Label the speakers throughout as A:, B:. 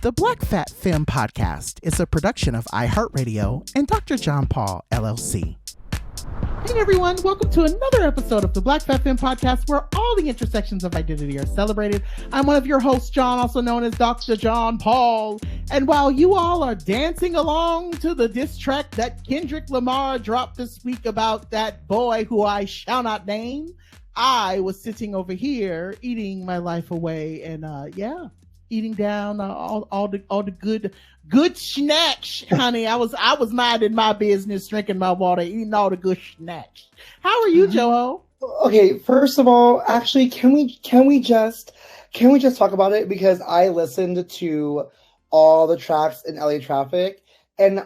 A: The Black Fat Femme Podcast is a production of iHeartRadio and Dr. John Paul, LLC. Hey everyone, welcome to another episode of the Black Fat Femme Podcast, where all the intersections of identity are celebrated. I'm one of your hosts, John, also known as Dr. John Paul. And while you all are dancing along to the diss track that Kendrick Lamar dropped this week about that boy who I shall not name, I was sitting over here eating my life away and eating down all the good snacks, honey. I was minding my business, drinking my water, eating all the good snacks. How are you, Joe?
B: Okay, first of all, actually, can we just talk about it? Because I listened to all the tracks in LA Traffic, and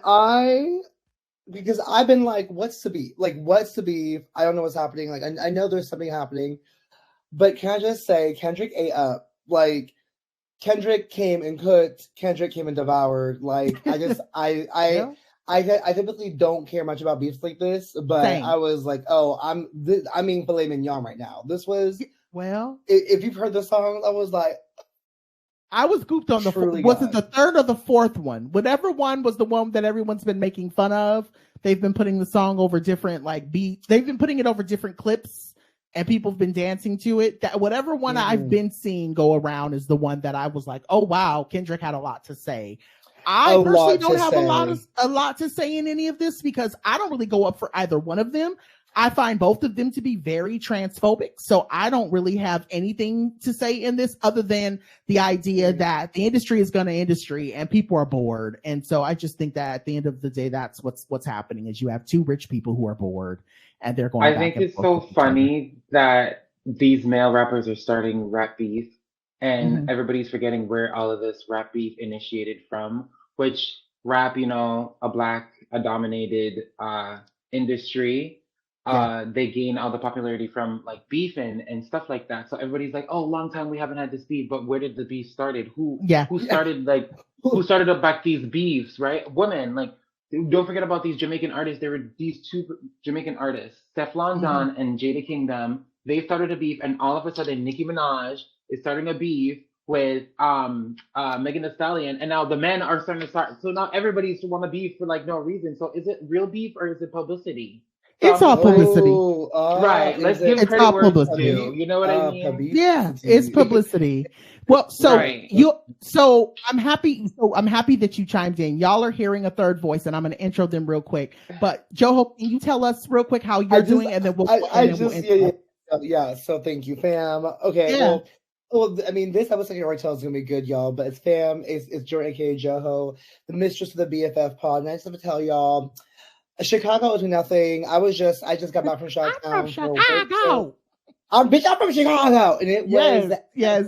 B: because I've been like, what's the beef? I don't know what's happening. Like, I know there's something happening, but can I just say, Kendrick ate up. Like, Kendrick came and cooked. Kendrick came and devoured. Like, I typically don't care much about beefs like this, but same. I was like, I'm eating filet mignon right now. This was, well, if you've heard the song, I was like,
A: I was gooped on was it the third or the fourth one? Whatever one was the one that everyone's been making fun of. They've been putting the song over different beats. They've been putting it over different clips, and people have been dancing to it. That whatever one I've been seeing go around is the one that I was like, oh wow, Kendrick had a lot to say. I personally don't have a lot to say in any of this because I don't really go up for either one of them. I find both of them to be very transphobic, so I don't really have anything to say in this other than the idea that the industry is going to industry and people are bored. And so I just think that at the end of the day, that's what's happening is you have two rich people who are bored and they're going.
C: I think it's so funny that these male rappers are starting rap beef, and everybody's forgetting where all of this rap beef initiated from. Which rap, a dominated industry. They gain all the popularity from like beefing and stuff like that. So everybody's like, "Oh, long time we haven't had this beef." But where did the beef started? Who started up back these beefs? Right, women. Like, don't forget about these Jamaican artists. There were these two Jamaican artists, Stefflon Don and Jada Kingdom. They started a beef, and all of a sudden, Nicki Minaj is starting a beef with Megan Thee Stallion, and now the men are starting to start. So now everybody's want to beef for like no reason. So is it real beef or is it publicity?
A: It's all publicity.
C: Right. Let's give credit where it's due. You know what I mean?
A: Yeah, it's publicity. Well, so I'm happy that you chimed in. Y'all are hearing a third voice, and I'm going to intro them real quick. But Joe, can you tell us real quick how you're doing, and then we'll.
B: So thank you, fam. Okay. Yeah. Well, I mean, this episode of Tell is gonna be good, y'all. But it's fam. It's Jordan, aka Joho, the mistress of the BFF pod, and I just have to tell y'all. Chicago is nothing. I just got back from Chicago.
A: I'm from Chicago.
B: I'm from Chicago, and it was
A: yes.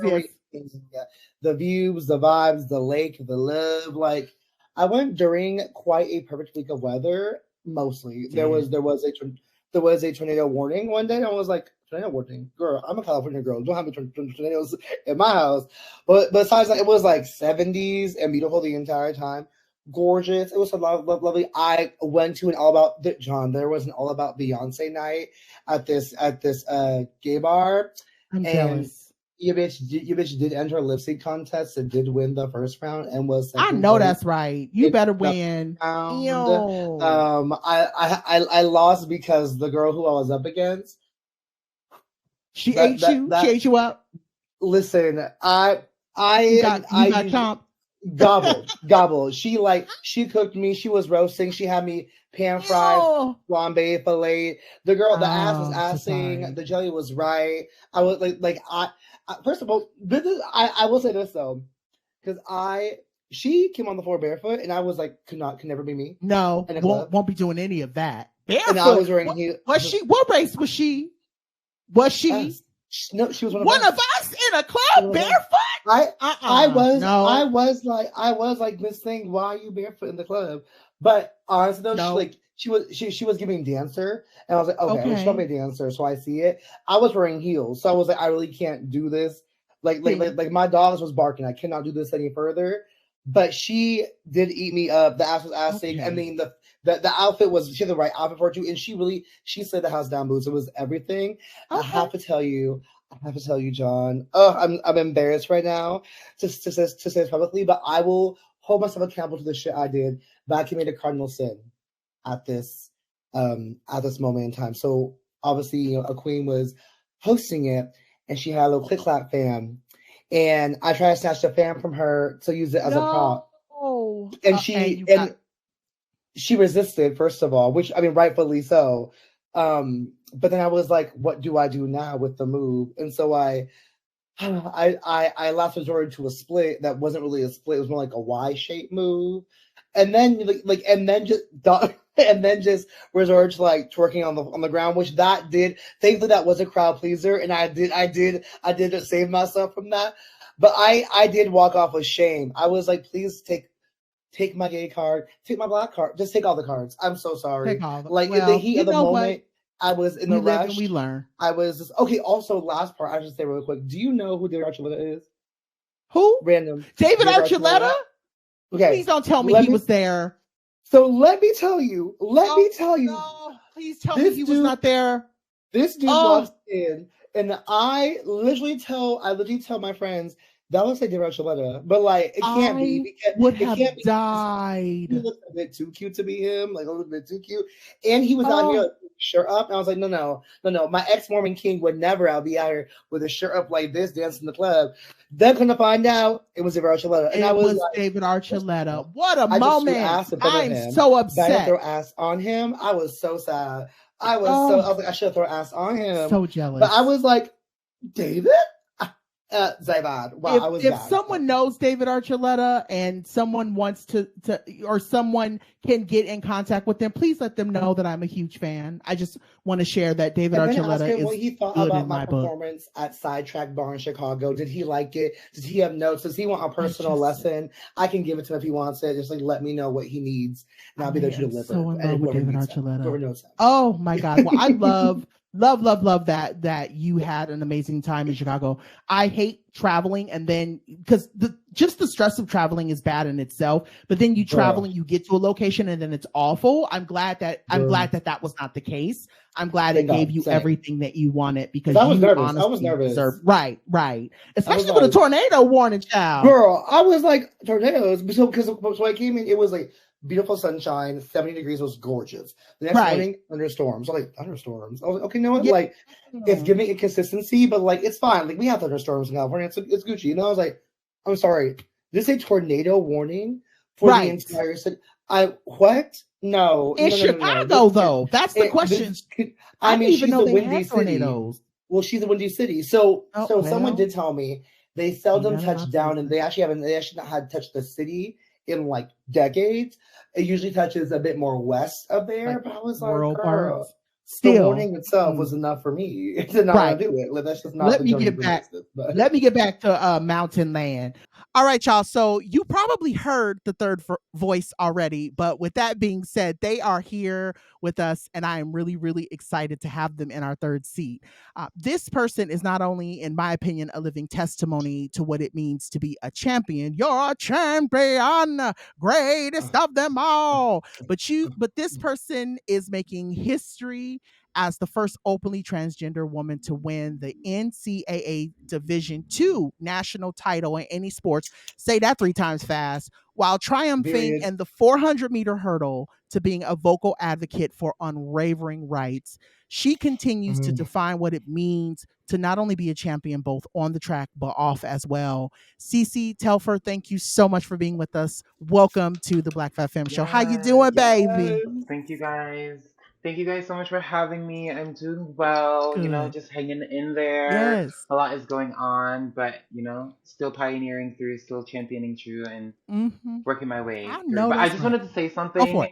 B: The views, the vibes, the lake, the love. Like, I went during quite a perfect week of weather. Mostly, there was a tornado warning one day, and I was like, tornado warning, girl. I'm a California girl. Don't have any tornadoes in my house. But besides that, it was like 70s and beautiful the entire time. Gorgeous. It was so lovely. I went to there was an all about Beyonce night at this gay bar.
A: I'm jealous.
B: Your bitch did enter a lip sync contest and did win the first round and was
A: I know that's right. You better win.
B: I lost because the girl who I was up against,
A: she ate you up.
B: Listen, I
A: got chomped.
B: Gobble. She cooked me. She was roasting. She had me pan fried, flambe, filet. The girl, the ass was assing. The jelly was right. I was I first of all, I will say this though, because she came on the floor barefoot, and I was like, could never be me.
A: No, won't be doing any of that. Barefoot.
B: And I was wearing heels.
A: Was she? What race was she? Was she?
B: No, she was
A: one of us in a club barefoot.
B: I was like this thing. Why are you barefoot in the club? But honestly though, she was giving dancer, and I was like, okay. She's not a dancer, so I see it. I was wearing heels, so I was like, I really can't do this. Like my dogs was barking. I cannot do this any further. But she did eat me up. The ass was assing. I mean, the outfit was, she had the right outfit for it too. And she said the house down boots. It was everything. I have to tell you, I have to tell you, John. Oh, I'm embarrassed right now to say this publicly, but I will hold myself accountable to the shit I did. But I committed a cardinal sin at this moment in time. So obviously, you know, a queen was hosting it, and she had a little click clap fan, and I tried to snatch the fan from her to use it as a prop, and she resisted, first of all, which I mean, rightfully so. But then I was like, what do I do now with the move? And so I last resorted to a split that wasn't really a split; it was more like a Y-shaped move, and then and then just resorted to like twerking on the ground, which that did. Thankfully, that was a crowd pleaser, and I did just save myself from that. But I did walk off with shame. I was like, please take my gay card, take my black card, just take all the cards. I'm so sorry. Like in the heat of the moment, I was in the rush.
A: We learn.
B: I was just, okay. Also, last part, I should say really quick. Do you know who David Archuleta is?
A: Who?
B: Random.
A: David Archuleta? Okay. Please don't tell me he was there.
B: So let me tell you. Let me tell you.
A: No, please tell me he was not there.
B: This dude walks in, and I literally tell my friends, that looks like David Archuleta, but like it can't be.
A: Have died.
B: He looks a bit too cute to be him, like a little bit too cute. And he was out here shirt up, and I was like, no. My ex-Mormon king would never be out here with a shirt up like this, dancing in the club. Then gonna find out it was David Archuleta, and I was like,
A: David Archuleta. What a moment! I'm so upset.
B: I throw ass on him. I was so sad. I was like, I should throw ass on him.
A: So jealous.
B: But I was like, David. Zayvad. Wow,
A: if someone knows David Archuleta and someone wants to or someone can get in contact with them, please let them know that I'm a huge fan. I just want to share that David Archuleta is
B: what he thought about my performance at Sidetrack Bar in Chicago. Did he like it? Does he have notes? Does he want a personal lesson? I can give it to him if he wants it. Just like let me know what he needs, and I'll be there to deliver.
A: So in love with David Archuleta. Oh my God! Well, I love that you had an amazing time in Chicago. I hate traveling, and then because just the stress of traveling is bad in itself, but then you travel and you get to a location and then it's awful. I'm glad that was not the case. I'm glad it gave you everything that you wanted, because
B: I was nervous. I was nervous.
A: Right. Especially with a tornado warning, child.
B: Girl, I was like, tornadoes. Because when I came in, it was like beautiful sunshine, 70 degrees, was gorgeous. The next morning, thunderstorms. I was like, thunderstorms. I was like, okay, you know what? Yeah. Like, it's giving inconsistency, but like, it's fine. Like, we have thunderstorms in California. It's Gucci. You know, I was like, I'm sorry. Did it say tornado warning for the entire city? What? No.
A: In Chicago, though. That's the question.
B: I mean, she's the windy city. Well, she's the windy city. So someone did tell me they seldom touch down, and they actually not had touched the city in like decades. It usually touches a bit more west of there, like, but I was like, girl, the warning itself was enough for me to not do it. Like, that's just not. Let me get
A: back to Mountain Land. All right, y'all. So you probably heard the third voice already, but with that being said, they are here with us, and I am really, really excited to have them in our third seat. This person is not only, in my opinion, a living testimony to what it means to be a champion. You're a champion, greatest of them all. But this person is making history as the first openly transgender woman to win the NCAA Division II national title in any sports. Say that 3 times fast. While triumphing in the 400-meter hurdle to being a vocal advocate for unwavering rights, she continues to define what it means to not only be a champion both on the track but off as well. CeCe Telfer, thank you so much for being with us. Welcome to the Black Fat Femme Show. How you doing, baby?
C: Thank you guys. Thank you guys so much for having me. I'm doing well. Good. You know, just hanging in there. Yes. A lot is going on, but you know, still pioneering through, still championing true, and working my way through. But I just wanted to say something.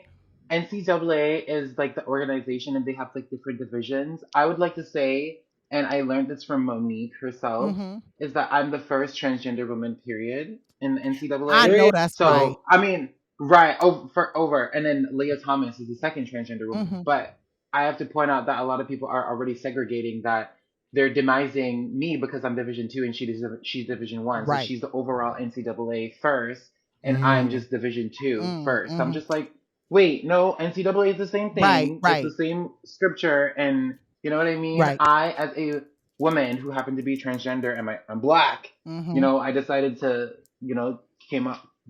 C: NCAA is like the organization, and they have like different divisions. I would like to say, and I learned this from Monique herself, is that I'm the first transgender woman, period, in the NCAA.
A: I know that's right.
C: I mean, right, over. And then Leah Thomas is the second transgender woman. But I have to point out that a lot of people are already segregating that. They're demising me because I'm Division II and she's Division I. Right. So she's the overall NCAA first, and I'm just Division II first. I'm just like, wait, no, NCAA is the same thing. Right. It's the same scripture, and you know what I mean? Right. I, as a woman who happened to be transgender and I'm black, you know, I decided to, you know,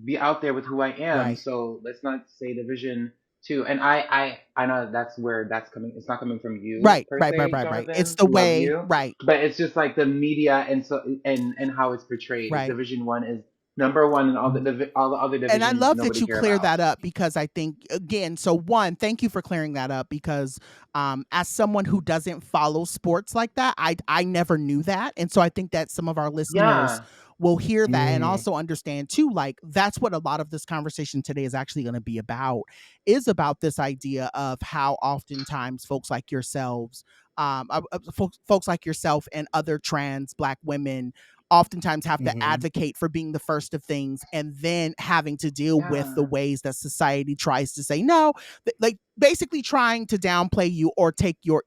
C: be out there with who I am.
A: Right.
C: So let's not say division two. And I know that's where that's coming. It's not coming from you
A: Right.
C: per
A: Right. Right.
C: se,
A: Right. Right. It's
C: Jonathan.
A: the
C: Love
A: way.
C: you.
A: Right.
C: But it's just like the media and how it's portrayed.
A: Right.
C: Division one is number one, and all the other divisions
A: And I love that
C: nobody
A: you
C: care
A: clear
C: about.
A: that up, because I think, again, so one, thank you for clearing that up, because as someone who doesn't follow sports like that, I never knew that. And so I think that some of our listeners
C: Yeah.
A: will hear that and also understand too, like, that's what a lot of this conversation today is actually going to be about, is about this idea of how oftentimes folks like yourselves, folks like yourself and other trans Black women oftentimes have to advocate for being the first of things, and then having to deal with the ways that society tries to say no, like basically trying to downplay you or take your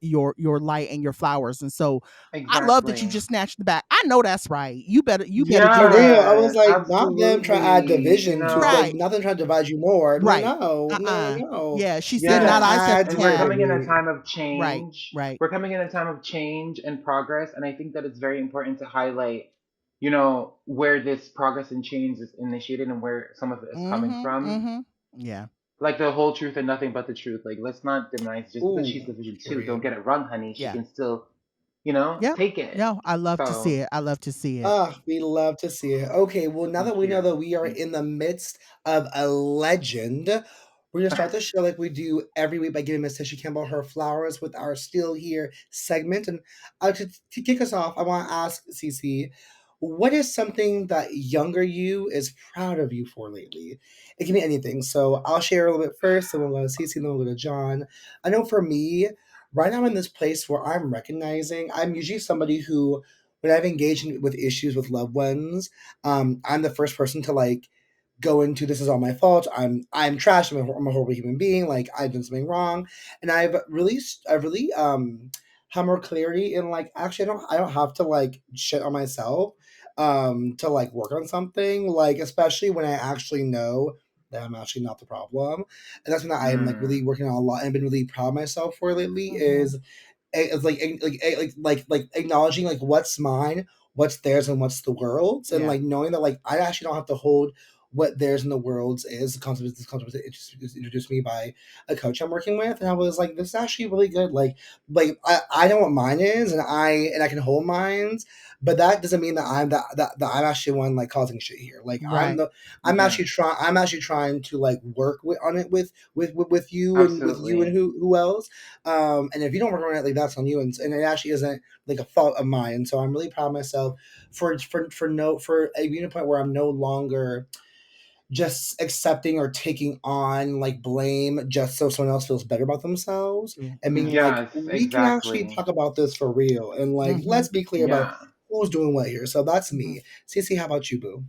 A: light and your flowers. And so I love that you
C: Exactly.
A: just snatched the back. I know that's right. You better do
B: For
A: that.
B: real, I was
C: Yeah,
B: like, not them trying to add
C: absolutely. You
B: division to, like,
C: know,
A: Right.
B: nothing trying to divide you more. No,
A: Right.
B: no, no, no.
A: Yeah, she said,
B: It
A: not
C: yes.
A: I said
B: adds
C: And
A: the
C: we're
A: cat.
C: coming in a
B: weight.
C: time of
A: Right.
C: change.
A: Right.
C: We're coming in a time of change and progress. And I think that it's very important to highlight, you know, where this progress and change is initiated and where some of it is coming from.
A: Yeah.
C: Like the whole truth and nothing but the truth. Like, let's not deny just because she's
B: Ooh,
C: division two. Don't
B: period.
C: get it wrong, honey. She
A: Yeah.
C: can still, you know,
A: Yep.
C: take it.
A: No, I love to see
C: So
A: it. I love to see it.
B: Ah, we love to see it. Okay, well, now that
C: thank
B: we know
C: you.
B: that we are
C: Thank
B: in the midst of a legend, we're gonna
C: you.
B: start the show like we do every week by giving Miss Tisha Campbell her flowers with our Still Here segment. And to kick us off, I want to ask CeCe, what is something that younger you is proud of you for lately? It can be anything. So I'll share a little bit first, then we'll go to CeCe, then we'll go to John. I know for me, right now I'm in this place where I'm recognizing I'm usually somebody who, when I've engaged with issues with loved ones, I'm the first person to like go into this is all my fault. I'm trash. I'm a horrible human being. Like I've done something wrong, and I've really have more clarity in like actually I don't have to like shit on myself to like work on something, like especially when I actually know that I'm actually not the problem. And that's when I am like really
C: Mm,
B: working on a lot and been really proud of myself for lately is it's like acknowledging like what's mine, what's theirs, and what's the world's, and
A: Yeah.
B: like knowing that like I actually don't have to hold what theirs and the world's is. This concept was introduced me by a coach I'm working with, and I was like, this is actually really good. Like I know what mine is, and I can hold mines, but that doesn't mean that that I'm actually one like causing shit here. Like
A: Right.
C: yeah,
B: I'm actually trying to like work on it with you and with you and
C: absolutely.
B: who else. And if you don't work on it, like that's on you, and it actually isn't like a fault of mine. And so I'm really proud of myself for being a point where I'm no longer just accepting or taking on like blame just so someone else feels better about themselves, and being like,
C: Yes,
B: we can actually
C: exactly.
B: talk about this for real, and like let's be clear about
C: Yeah,
B: who's doing what here. So that's me. Cece, how about you, boo?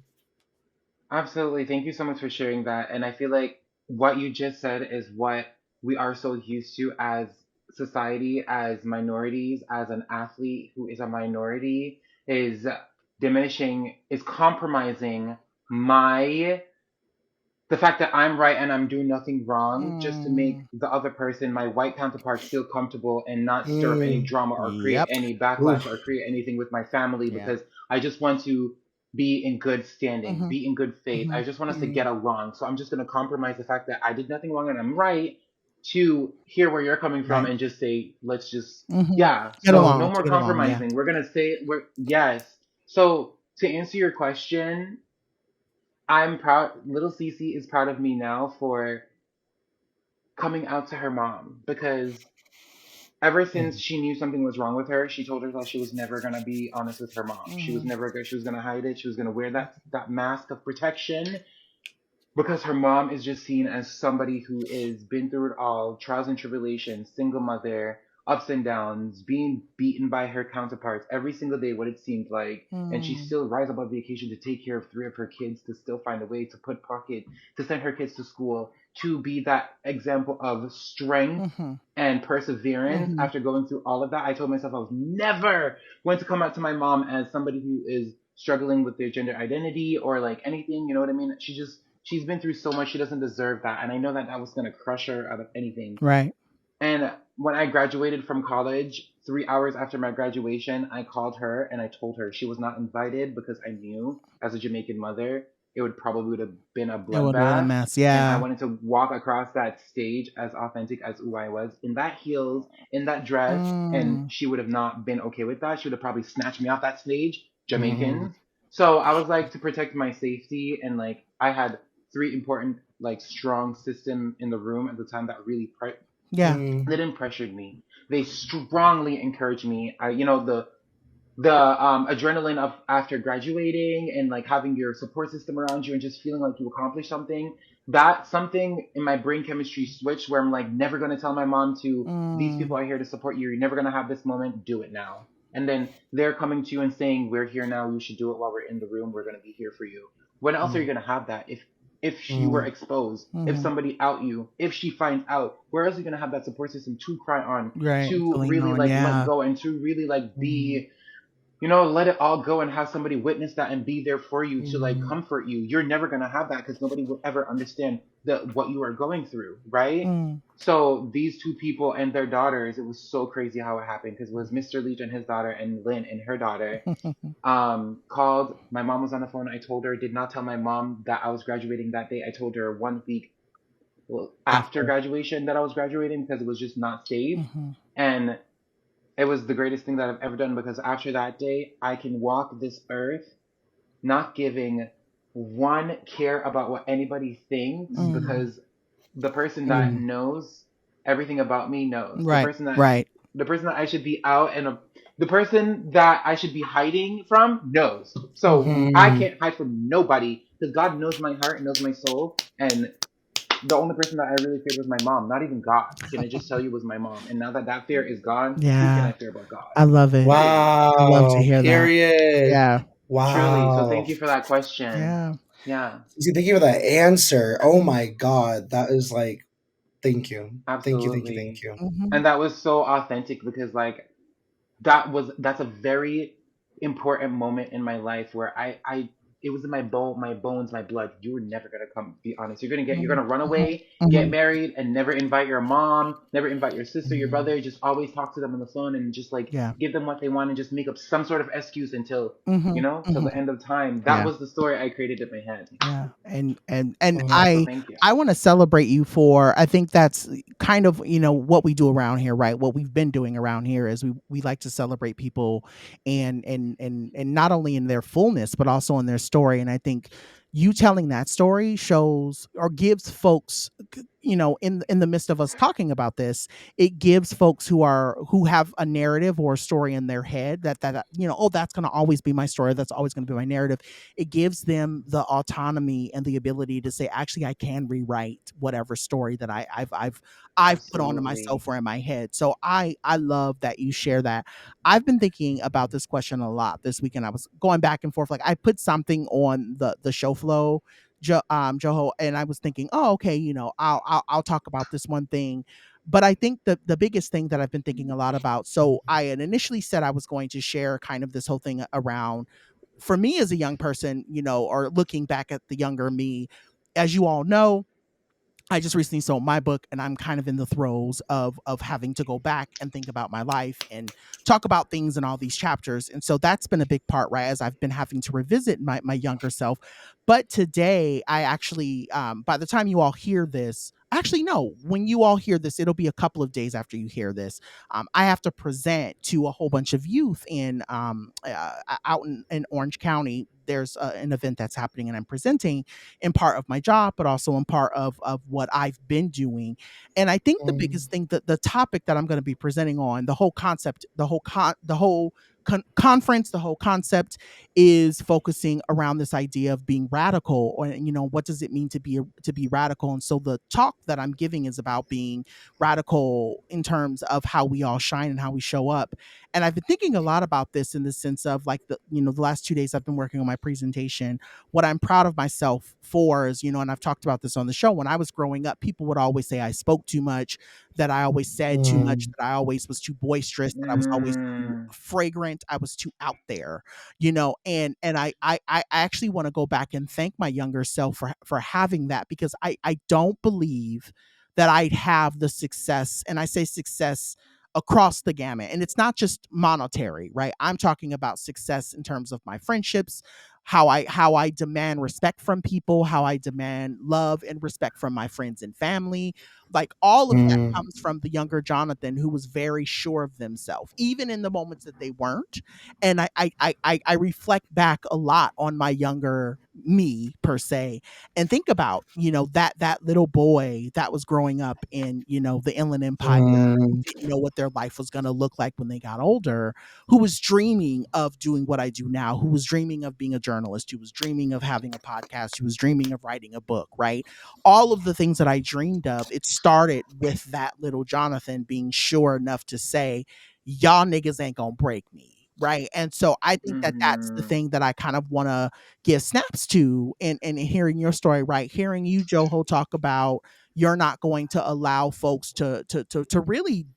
C: absolutely. Thank you so much for sharing that. And I feel like what you just said is what we are so used to as society, as minorities, as an athlete who is a minority, is diminishing, is compromising my the fact that I'm right and I'm doing nothing wrong just to make the other person, my white counterpart, feel comfortable and not stir up any
B: Mm.
C: drama or create
A: Yep.
C: any backlash or
B: Oof.
C: create anything with my family
A: Yeah.
C: because I just want to be in good standing, be in good faith. I just want us to get
B: Mm.
C: along. So I'm just going to compromise the fact that I did nothing wrong and I'm right to hear where you're coming from
A: Right.
C: and just say, let's just, yeah.
A: Get
C: So no
A: along. To
C: more
A: get along. Yeah.
C: compromising. We're going to say, yes. So to answer your question, I'm proud. Little Cece is proud of me now for coming out to her mom because ever since
B: Mm.
C: she knew something was wrong with her, she told her that she was never gonna be honest with her mom. She was never. She was gonna hide it. She was gonna wear that mask of protection because her mom is just seen as somebody who is been through it all, trials and tribulations, single mother, ups and downs, being beaten by her counterparts every single day, what it seemed like, and she still rise above the occasion to take care of three of her kids, to still find a way to put pocket, to send her kids to school, to be that example of strength and perseverance after going through all of that. I told myself I was never going to come out to my mom as somebody who is struggling with their gender identity or like anything, you know what I mean? She's been through so much, she doesn't deserve that. And I know that that was going to crush her out of anything.
A: Right.
C: And when I graduated from college, 3 hours after my graduation, I called her and I told her she was not invited because I knew as a Jamaican mother, it would probably would have been a
A: It would have been a
C: bloodbath.
A: mess.
C: And I
A: Yeah.
C: wanted to walk across that stage as authentic as who I was in that heels, in that dress, and she would have not been okay with that. She would have probably snatched me off that stage, Jamaicans. So I was like, to protect my safety, and like I had three important, like strong system in the room at the time that really
A: Yeah.
C: they didn't pressure me. They strongly encouraged me. The adrenaline of after graduating and like having your support system around you and just feeling like you accomplished something. That something in my brain chemistry switched where I'm like never gonna tell my mom to these people are here to support you. You're never gonna have this moment. Do it now. And then they're coming to you and saying, "We're here now. You should do it while we're in the room. We're gonna be here for you." When else are you gonna have that if you were exposed, if somebody out you, if she finds out, where else are you gonna have that support system to cry on,
A: Right.
C: to really like let go, and to really like be, let it all go and have somebody witness that and be there for you to like comfort you. You're never gonna have that because nobody will ever understand what you are going through, right? So these two people and their daughters, it was so crazy how it happened because it was Mr. Leach and his daughter and Lynn and her daughter called. My mom was on the phone. I told her, did not tell my mom that I was graduating that day. I told her 1 week after graduation that I was graduating because it was just not safe. And it was the greatest thing that I've ever done because after that day, I can walk this earth not giving one care about what anybody thinks because the person that knows everything about me knows.
A: Right.
C: The person that I should be out and the person that I should be hiding from knows. So I can't hide from nobody because God knows my heart and knows my soul. And the only person that I really feared was my mom, not even God. Can I just tell you, was my mom. And now that that fear is gone, who can I fear but God?
A: I love it.
B: Wow.
A: I love to hear
B: Period.
A: that. Yeah.
B: Wow.
C: Truly. So thank you for that question.
A: Yeah.
C: Yeah.
B: See, thank you for that answer. Oh my God. That is like, thank you.
C: Absolutely.
B: Thank you.
C: And that was so authentic because like that's a very important moment in my life where I it was in my bones, my blood. You were never gonna come. Be honest. You're gonna run away, get married, and never invite your mom, never invite your sister, your brother. Just always talk to them on the phone and just like give them what they want and just make up some sort of excuse until till the end of time. That was the story I created in my head.
A: Yeah. And
C: So thank you.
A: I want to celebrate you for, I think that's kind of, what we do around here, right? What we've been doing around here is we like to celebrate people and not only in their fullness, but also in their story. And I think you telling that story shows or gives folks, in the midst of us talking about this, it gives folks who have a narrative or a story in their head that oh, that's going to always be my story, that's always going to be my narrative. It gives them the autonomy and the ability to say, actually, I can rewrite whatever story that I've put onto myself or in my head. So I love that you share that. I've been thinking about this question a lot this weekend. I was going back and forth. Like I put something on the show flow, Joho, and I was thinking, oh, okay, I'll talk about this one thing. But I think the biggest thing that I've been thinking a lot about. So I had initially said I was going to share kind of this whole thing around, for me as a young person, or looking back at the younger me. As you all know, I just recently sold my book and I'm kind of in the throes of having to go back and think about my life and talk about things in all these chapters. And so that's been a big part, right? As I've been having to revisit my younger self. But today I actually, by the time you all hear this, actually, no, when you all hear this, it'll be a couple of days after you hear this. I have to present to a whole bunch of youth out in Orange County. There's an event that's happening and I'm presenting in part of my job, but also in part of what I've been doing. And I think the biggest thing, that the topic that I'm going to be presenting on, the whole concept, the whole conference, the whole concept is focusing around this idea of being radical, or what does it mean to be radical. And so the talk that I'm giving is about being radical in terms of how we all shine and how we show up. And I've been thinking a lot about this in the sense of like the last 2 days I've been working on my presentation. What I'm proud of myself for is, and I've talked about this on the show, when I was growing up, people would always say I spoke too much, that I always said too much, that I always was too boisterous, that I was always too fragrant, I was too out there, and I actually want to go back and thank my younger self for having that, because I don't believe that I'd have the success, and I say success across the gamut. And it's not just monetary, right? I'm talking about success in terms of my friendships, how I demand respect from people, how I demand love and respect from my friends and family. Like all of that comes from the younger Jonathan, who was very sure of themselves, even in the moments that they weren't. And I reflect back a lot on my younger me, per se, and think about, that little boy that was growing up in, the Inland Empire, who didn't know what their life was going to look like when they got older, who was dreaming of doing what I do now, who was dreaming of being a journalist, who was dreaming of having a podcast, who was dreaming of writing a book, right? All of the things that I dreamed of, it started with that little Jonathan being sure enough to say, y'all niggas ain't gonna break me. Right. And so I think that that's the thing that I kind of want to give snaps to, and hearing your story, right? Hearing you, Joho, talk about you're not going to allow folks to really,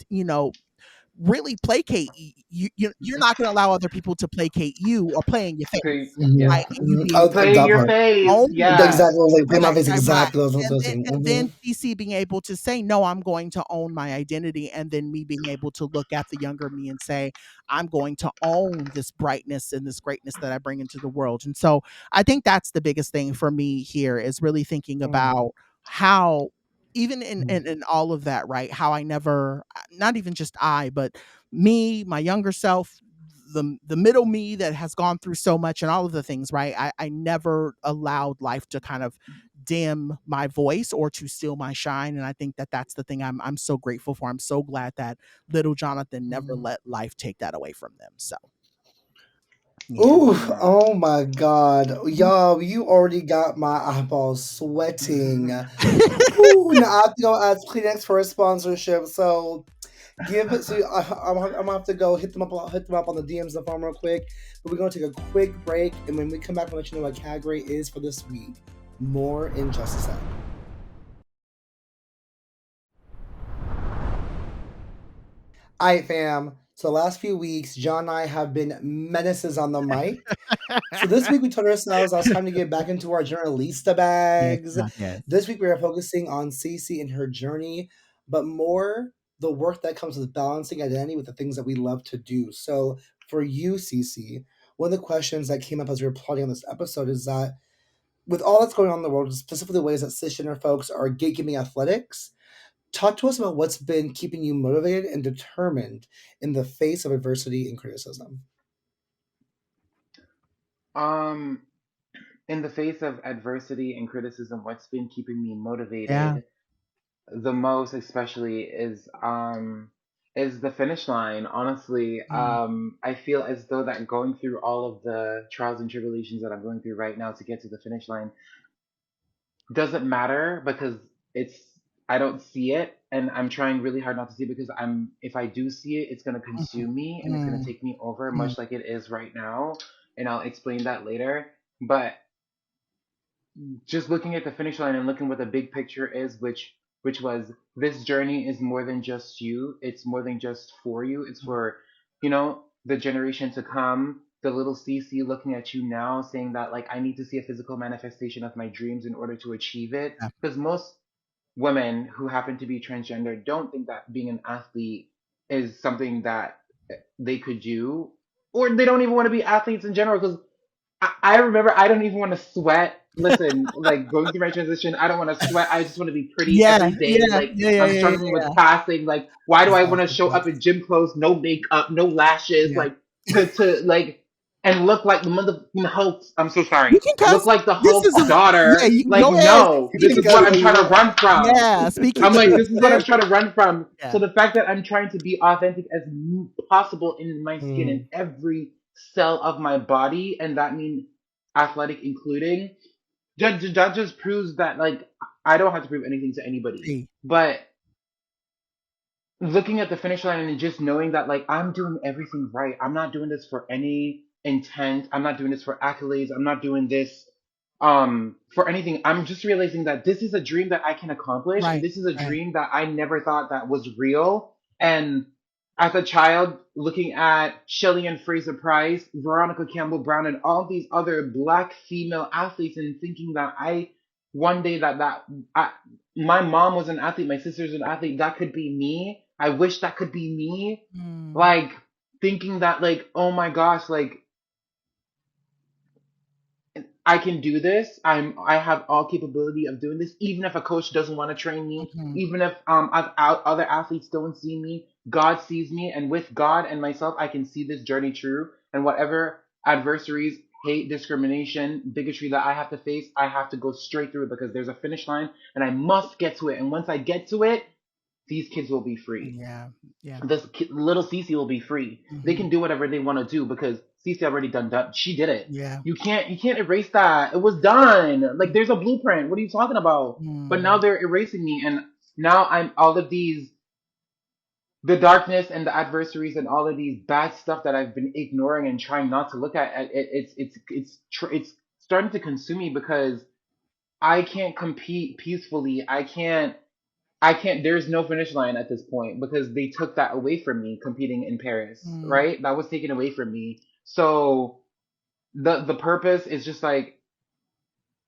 A: really placate you. You're not going to allow other people to placate you or play in your
C: Okay,
A: face,
C: yeah.
A: right? And you being able
C: Play in
B: That
C: your
B: part.
C: face,
A: own
C: yeah.
B: Exactly. Like, play my
A: right,
B: face
A: right, right.
B: exactly. That's what I was
A: And then
B: saying.
A: CeCe being able to say, no, I'm going to own my identity. And then me being able to look at the younger me and say, I'm going to own this brightness and this greatness that I bring into the world. And so I think that's the biggest thing for me here, is really thinking about how, even in all of that, right? How I never, not even just I, but me, my younger self, the middle me that has gone through so much and all of the things, right? I never allowed life to kind of dim my voice or to steal my shine. And I think that that's the thing I'm so grateful for. I'm so glad that little Jonathan never let life take that away from them. So yeah.
B: Ooh, oh my God. Y'all, you already got my eyeballs sweating. Ooh, now I have to go ask Kleenex for a sponsorship. So give it. So I'm gonna have to go hit them up on the DMs of the farm real quick. But we're gonna take a quick break, and when we come back, we'll let you know what category is for this week. More in just a sec. All right, fam. So the last few weeks, John and I have been menaces on the mic. So this week we told ourselves it was time to get back into our journalista bags.
A: Yes.
B: This week we are focusing on CeCe and her journey, but more the work that comes with balancing identity with the things that we love to do. So for you, CeCe, one of the questions that came up as we were plotting on this episode is that with all that's going on in the world, specifically the ways that cisgender folks are gatekeeping athletics, talk to us about what's been keeping you motivated and determined in the face of adversity and criticism.
C: Um, in the face of adversity and criticism, what's been keeping me
A: Yeah.
C: motivated the most, especially, is the finish line. Honestly, I feel as though that going through all of the trials and tribulations that I'm going through right now to get to the finish line doesn't matter, because it's I don't see it, and I'm trying really hard not to see it, because I'm if I do see it, it's gonna consume me and it's gonna
A: Mm,
C: take me over,
A: mm,
C: much like it is right now, and I'll explain that later. But just looking at the finish line and looking what the big picture is, which was, this journey is more than just you. It's more than just for you. It's for, the generation to come. The little CC looking at you now, saying that, like, I need to see a physical manifestation of my dreams in order to achieve it.
A: yeah.
C: Because most women who happen to be transgender don't think that being an athlete is something that they could do, or they don't even want to be athletes in general. Because I remember I don't even want to sweat. Listen, like, going through my transition, I don't want to sweat. I just want to be pretty
A: Yeah,
C: every day.
A: yeah,
C: Like,
A: yeah, yeah,
C: I'm
A: yeah,
C: struggling
A: yeah.
C: with passing. Like, why do I want to
B: Exactly.
C: show up in gym clothes, no makeup, no lashes,
A: Yeah.
C: like, to like, and look like the mother Hulk? I'm so sorry.
A: You can
C: Look
A: cuss.
C: like the
A: This
C: Hulk's
A: is yeah.
C: daughter.
A: You
C: Like,
A: go ahead.
C: no,
B: You
C: this
B: can
C: is
B: go
C: what
B: to
C: I'm
B: you
C: trying to
B: want.
C: run from.
A: Yeah. Speak your
C: I'm like,
A: truth.
C: this is what I'm
A: Sis.
C: trying to run from.
A: Yeah.
C: So the fact that I'm trying to be authentic as possible in my skin, in every cell of my body, and that means athletic including, that just proves that, like, I don't have to prove anything to anybody.
A: See.
C: But looking at the finish line and just knowing that, like, I'm doing everything right. I'm not doing this for any intent. I'm not doing this for accolades. I'm not doing this for anything. I'm just realizing that this is a dream that I can accomplish, and
A: Right.
C: this is a
A: Right.
C: dream that I never thought that was real. And as a child, looking at Shelley and Fraser Price, Veronica Campbell Brown, and all these other black female athletes, and thinking that I one day that I my mom was an athlete, my sister's an athlete. That could be me. I wish that could be me.
A: Mm.
C: Like thinking that like, oh my gosh, like I can do this. I have all capability of doing this. Even if a coach doesn't want to train me,
A: Mhm.
C: even if other athletes don't see me, God sees me, and with God and myself, I can see this journey through. And whatever adversaries, hate, discrimination, bigotry that I have to face, I have to go straight through it because there's a finish line, and I must get to it. And once I get to it, these kids will be free.
A: Yeah. Yeah.
C: Little CeCe will be free. They can
A: Mhm.
C: do whatever they want to do because CeCe already done. She did it.
A: Yeah.
C: You can't erase that. It was done. Like there's a blueprint. What are you talking about? But now
A: Mm.
C: they're erasing me, and now I'm all of these the darkness and the adversaries and all of these bad stuff that I've been ignoring and trying not to look at. It's starting to consume me because I can't compete peacefully. I can't, there's no finish line at this point because they took that away from me competing in Paris,
A: Mm.
C: right? That was taken away from me. So the purpose is just like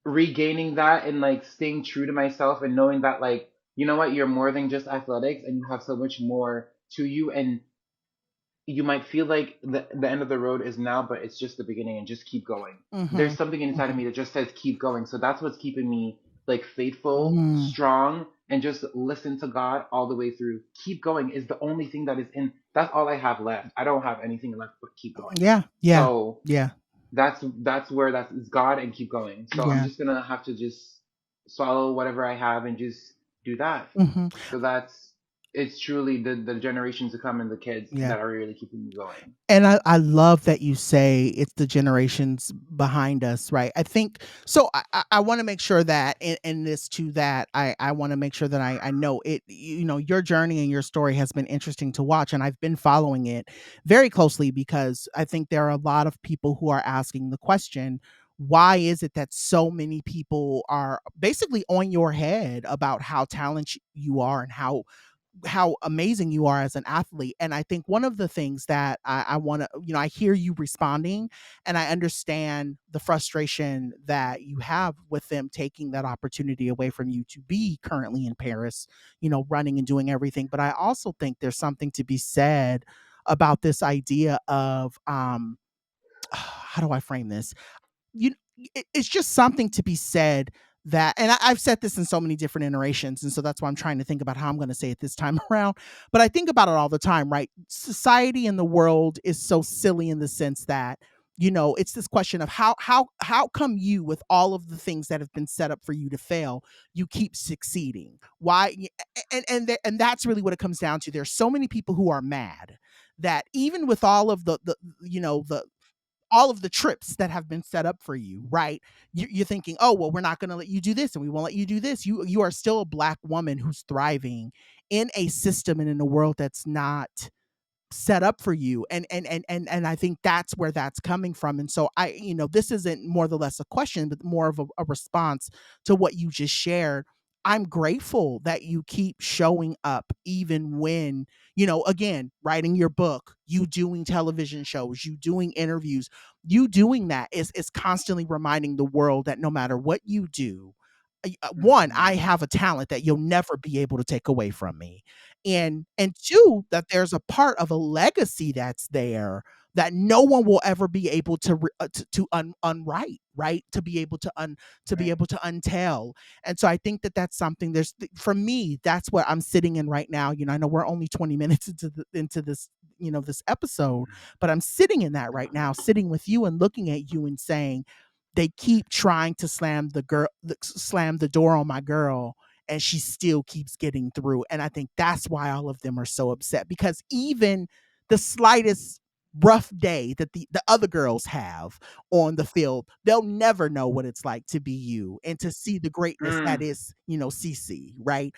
C: regaining that and like staying true to myself and knowing that like, you know what, you're more than just athletics and you have so much more to you, and you might feel like the end of the road is now, but it's just the beginning, and just keep going. There's
A: Mhm.
C: something inside of
A: Mhm.
C: me that just says keep going. So that's what's keeping me like faithful,
A: Mm.
C: strong, and just listen to God all the way through. Keep going is the only thing that is in, that's all I have left. I don't have anything left but keep going.
A: Yeah. Yeah.
C: So
A: Yeah.
C: that's where that's it's God and keep going. So I'm
A: Yeah.
C: just gonna have to just swallow whatever I have and just do that.
A: Mhm.
C: So that's it's truly the generations to come and the kids
A: Yeah.
C: that are really keeping me going.
A: And I love that you say it's the generations behind us, right? I think so. I want to make sure that in this to that, I want to make sure that I know it. You know, your journey and your story has been interesting to watch, and I've been following it very closely because I think there are a lot of people who are asking the question, why is it that so many people are basically on your head about how talented you are and how amazing you are as an athlete. And I think one of the things that I want to, I hear you responding and I understand the frustration that you have with them taking that opportunity away from you to be currently in Paris, running and doing everything. But I also think there's something to be said about this idea of, how do I frame this? you it's just something to be said that, and I've said this in so many different iterations, and so that's why I'm trying to think about how I'm going to say it this time around. But I think about it all the time, right? Society and the world is so silly in the sense that it's this question of how come you, with all of the things that have been set up for you to fail, you keep succeeding? Why? And that's really what it comes down to. There's so many people who are mad that even with all of the all of the trips that have been set up for you, right? You're thinking, oh, well, we're not going to let you do this and we won't let you do this. You are still a Black woman who's thriving in a system and in a world that's not set up for you, and I think that's where that's coming from. And so this isn't more or less a question but more of a response to what you just shared. I'm grateful that you keep showing up even when, again, writing your book, you doing television shows, you doing interviews, you doing that is constantly reminding the world that no matter what you do, one, I
C: Hmm.
A: have a talent that you'll never be able to take away from me, and two, that there's a part of a legacy that's there that no one will ever be able to unwrite, right? To be able to be
C: Right.
A: able to untell. And so I think that that's something, for me, that's what I'm sitting in right now. I know we're only 20 minutes into this, this episode, but I'm sitting in that right now, sitting with you and looking at you and saying, they keep trying to slam the door on my girl, and she still keeps getting through. And I think that's why all of them are so upset, because even the slightest rough day that the other girls have on the field, they'll never know what it's like to be you and to see the greatness that
C: Mm.
A: is, CeCe, right?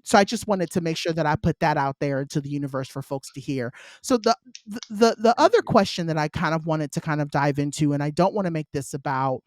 A: So I just wanted to make sure that I put that out there into the universe for folks to hear. So the
C: Thank
A: other
C: you.
A: question that I kind of wanted to kind of dive into, and I don't want to make this about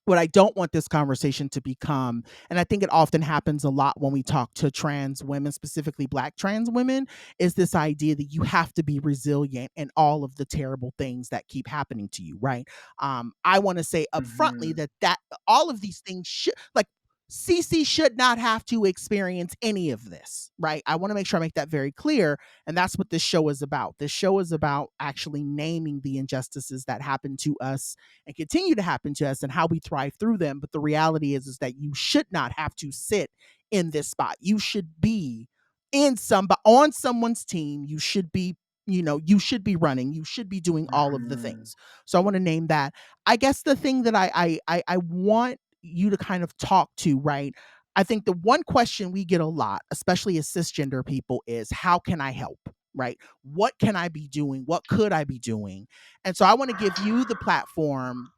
A: what I don't want this conversation to become, and I think it often happens a lot when we talk to trans women, specifically Black trans women, is this idea that you have to be resilient in all of the terrible things that keep happening to you, right? I want to say upfrontly
C: Hmm.
A: that all of these things should, like, CeCe should not have to experience any of this, right? I want to make sure I make that very clear. And that's what this show is about. This show is about actually naming the injustices that happen to us and continue to happen to us and how we thrive through them. But the reality is that you should not have to sit in this spot. You should be on someone's team. You should be, you should be running. You should be doing all of the things. So I want to name that. I guess the thing that I want you to kind of talk to, right? I think the one question we get a lot, especially as cisgender people, is how can I help? Right? What can I be doing? What could I be doing? And so I want to give you the platform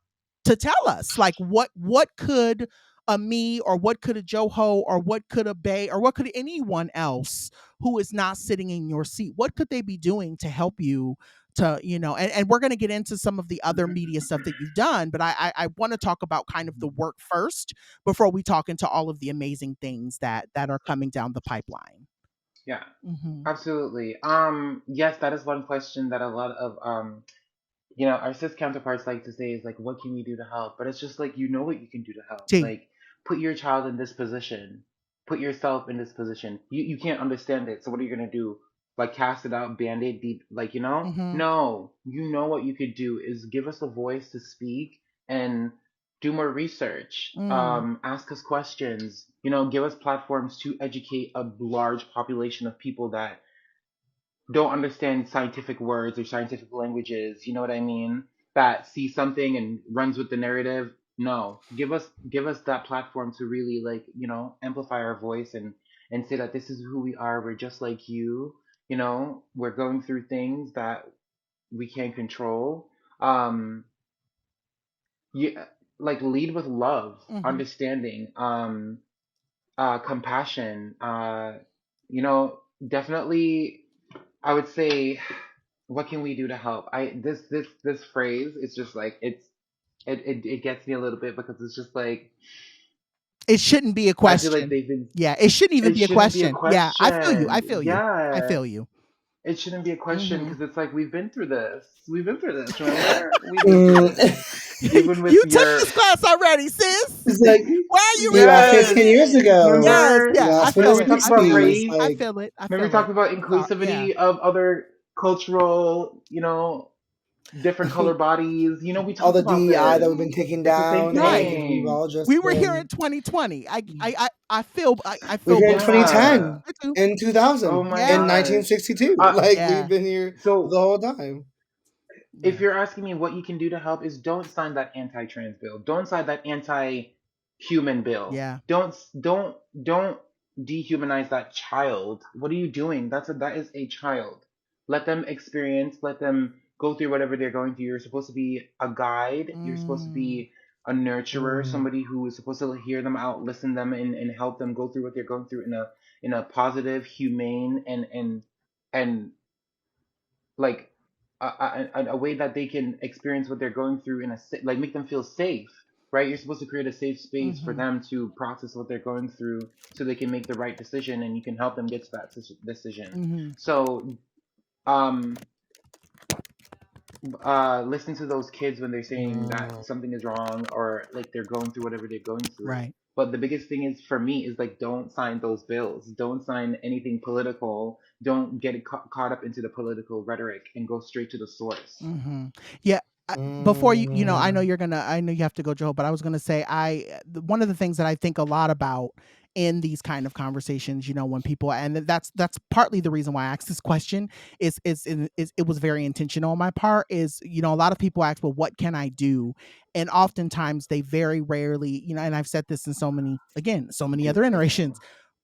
A: to tell us, like, what could a me, or what could a Joho, or what could a Bay, or what could anyone else who is not sitting in your seat, what could they be doing to help you to, and we're going to get into some of the other media stuff that you've done, but I want to talk about kind of the work first before we talk into all of the amazing things that are coming down the pipeline.
C: Yeah, absolutely. Yes, that is one question that a lot of our cis counterparts like to say is like, what can we do to help? But it's just like, what you can do to help. Like, put your child in this position, put yourself in this position. You can't understand it, so what are you gonna do? Like, cast it out, band-aid deep, like, No, what you could do is give us a voice to speak and do more research. Ask us questions. Give us platforms to educate a large population of people that don't understand scientific words or scientific languages, you know what I mean? That see something and runs with the narrative. No, give us that platform to really, like, amplify our voice and say that this is who we are. We're just like you. We're going through things that we can't control. Yeah, like, lead with love, understanding, compassion. Definitely. I would say, what can we do to help? This phrase is just like, it gets me a little bit, because it's just like,
A: it shouldn't be a question. I feel like
C: they've been.
A: Yeah, it shouldn't even be a question. Yeah, I feel you.
C: Yeah.
A: I feel you.
C: It shouldn't be a question, because it's like, we've been through this. Remember? We've been through this. Even with
A: you took this class already, sis.
B: It's like,
A: why are you?
B: Yes. 15 years ago.
C: Remember?
A: Yes,
C: I feel it. We talked about race.
A: I feel it.
C: Remember, we talked about inclusivity of other cultural, different color bodies. We talked
B: all the
C: about
B: DEI that we've been taking down.
A: Right. We were here in 2020. I feel.
B: We were here in 2010, in 2000, in 1962. We've been here the whole time.
C: If you're asking me what you can do to help, is don't sign that anti-trans bill. Don't sign that anti-human bill.
A: Yeah.
C: Don't dehumanize that child. What are you doing? That is a child. Let them experience. Let them go through whatever they're going through. You're supposed to be a guide. You're supposed to be a nurturer, somebody who is supposed to hear them out, listen them, and help them go through what they're going through in a positive, humane, and like a way that they can experience what they're going through like, make them feel safe, right? You're supposed to create a safe space for them to process what they're going through, so they can make the right decision, and you can help them get to that decision. So, listen to those kids when they're saying that something is wrong, or like they're going through whatever they're going through.
A: Right.
C: But the biggest thing is, for me, is like, don't sign those bills. Don't sign anything political. Don't get caught up into the political rhetoric, and go straight to the source.
A: Yeah. Before I know I know you have to go, Joe, but I was gonna say, one of the things that I think a lot about in these kind of conversations, when people, and that's partly the reason why I asked this question, is it was very intentional on my part, is, a lot of people ask, well, what can I do? And oftentimes they very rarely, and I've said this in so many other iterations,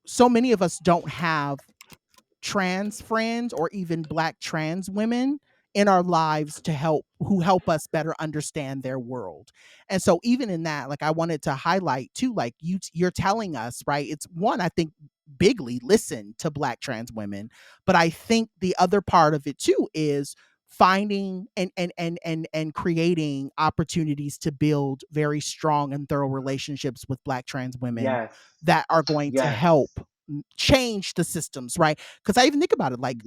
A: so many of us don't have trans friends or even Black trans women in our lives who help us better understand their world. And so even in that, like, I wanted to highlight too, like, you're telling us, right? It's one, I think, bigly listen to Black trans women, but I think the other part of it too is finding and creating opportunities to build very strong and thorough relationships with Black trans women that are going to help change the systems, right? Because I even think about it, like,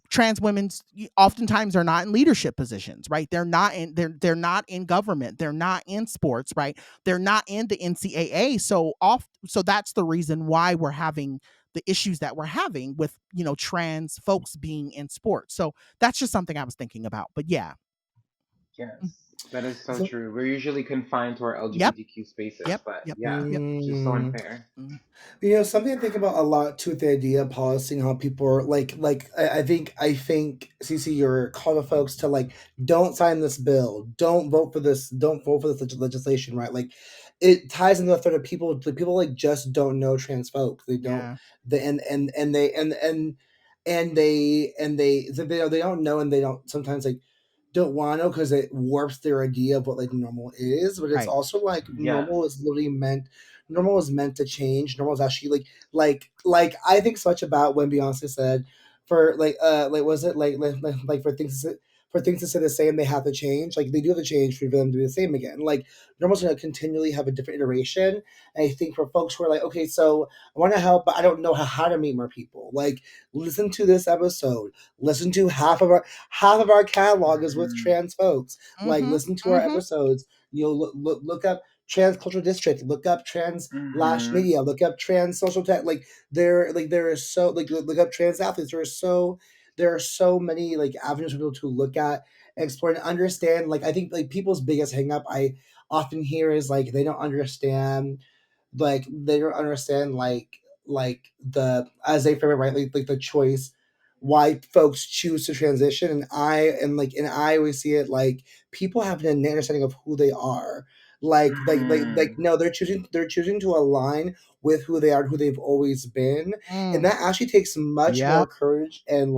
A: trans women oftentimes are not in leadership positions, right? They're not in government, they're not in sports, right? They're not in the NCAA. So that's the reason why we're having the issues that we're having with, trans folks being in sports. So that's just something I was thinking about. But yeah.
C: Yes, that is so true. We're usually confined to our
A: Yep.
C: LGBTQ spaces,
A: Yep.
C: but
A: Yep.
C: yeah,
A: Yep.
C: it's just so unfair.
B: Something I think about a lot too with the idea of policing how people are I think CeCe, you're call to folks to don't sign this bill, don't vote for this, legislation, right? Like it ties into the thread of people just don't know trans folks. They don't
A: Yeah.
B: they and they they don't know, and they don't sometimes don't want to, because it warps their idea of what normal is. But it's
A: Right.
B: also
C: Yes.
B: normal is meant to change. Normal is actually I think so much about when Beyonce said for was it for things to stay the same, they have to change. Like they do have to change for them to be the same again. Like normal's gonna continually have a different iteration. And I think for folks who are okay, so I want to help, but I don't know how to meet more people. Listen to this episode. Listen to half of our catalog is with trans folks. Listen to our episodes. Look up trans cultural district. Look up trans lash media. Look up trans social tech. There is so look up trans athletes. There are so many avenues for people to look at, explore, and understand. I think people's biggest hang up I often hear is they don't understand they don't understand the, as they frame it, right, the choice why folks choose to transition. And I always see it people have an understanding of who they are. No, they're choosing to align with who they are, who they've always been. And that actually takes much more
A: Yep.
B: courage and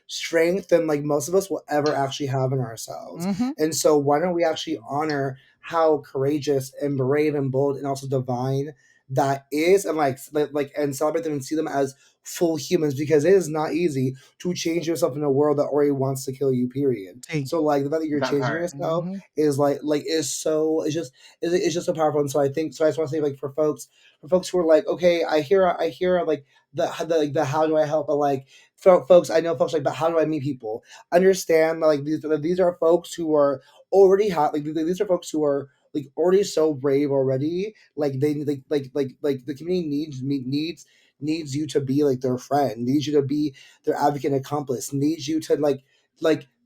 B: strength than most of us will ever actually have in ourselves. And so why don't we actually honor how courageous and brave and bold and also divine that is, and and celebrate them and see them as full humans, because it is not easy to change yourself in a world that already wants to kill you, period. So the fact that you're
C: That
B: changing
C: part.
B: yourself is it's just so powerful. And so I think, so I just want to say for folks who are okay, I hear the how do I help, but folks, I know folks but how do I meet people? Understand these are folks who are already hot. These are folks who are already so brave already. They the community needs you to be their friend, needs you to be their advocate and accomplice, needs you to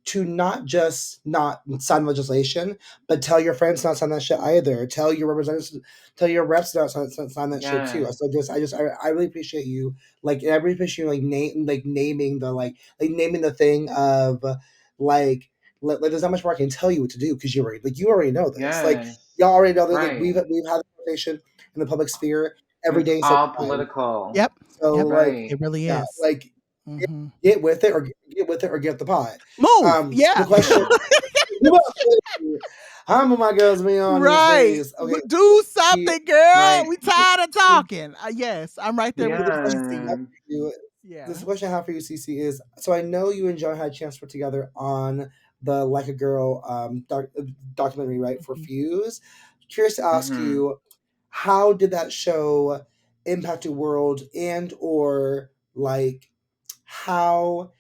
B: to not just not sign legislation, but tell your friends not sign that shit either. Tell your representatives, tell your reps not sign that shit too.
C: Yes.
B: So I really appreciate you. I really appreciate you naming the naming the thing of there's not much more I can tell you what to do, because you already know this.
C: Yes.
B: Y'all already know that
C: Right.
B: we've had the conversation in the public sphere every
C: It's
B: day since
C: all
B: time.
C: political.
A: Yep.
B: So
A: Yep.
C: Right.
A: It really
B: yeah,
A: is.
B: get with it, or get the pot.
A: Move.
B: So
A: Yeah.
B: the question. How will my girls be on these
A: Right.
B: days? Okay.
A: Do something, girl.
C: Right.
A: We tired of talking. Yes, I'm right there with
B: The
A: you,
C: Yeah.
A: CeCe.
B: this
A: Yeah.
B: question I have for you, CeCe, is, so I know you and John had a chance to work together on the Like a Girl documentary, right, for Fuse. Curious to ask you, how did that show impact your world, and or how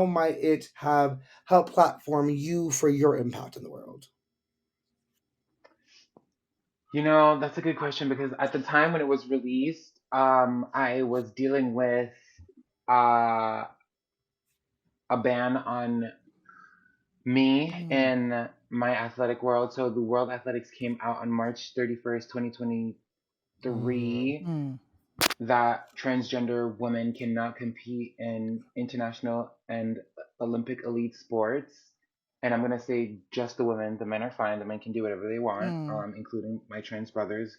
B: might it have helped platform you for your impact in the world?
C: That's a good question, because at the time when it was released, I was dealing with uh, a ban on me in my athletic world. So the World Athletics came out on March 31st, 2023, that transgender women cannot compete in international and Olympic elite sports. And I'm going to say just the women. The men are fine. The men can do whatever they want, including my trans brothers.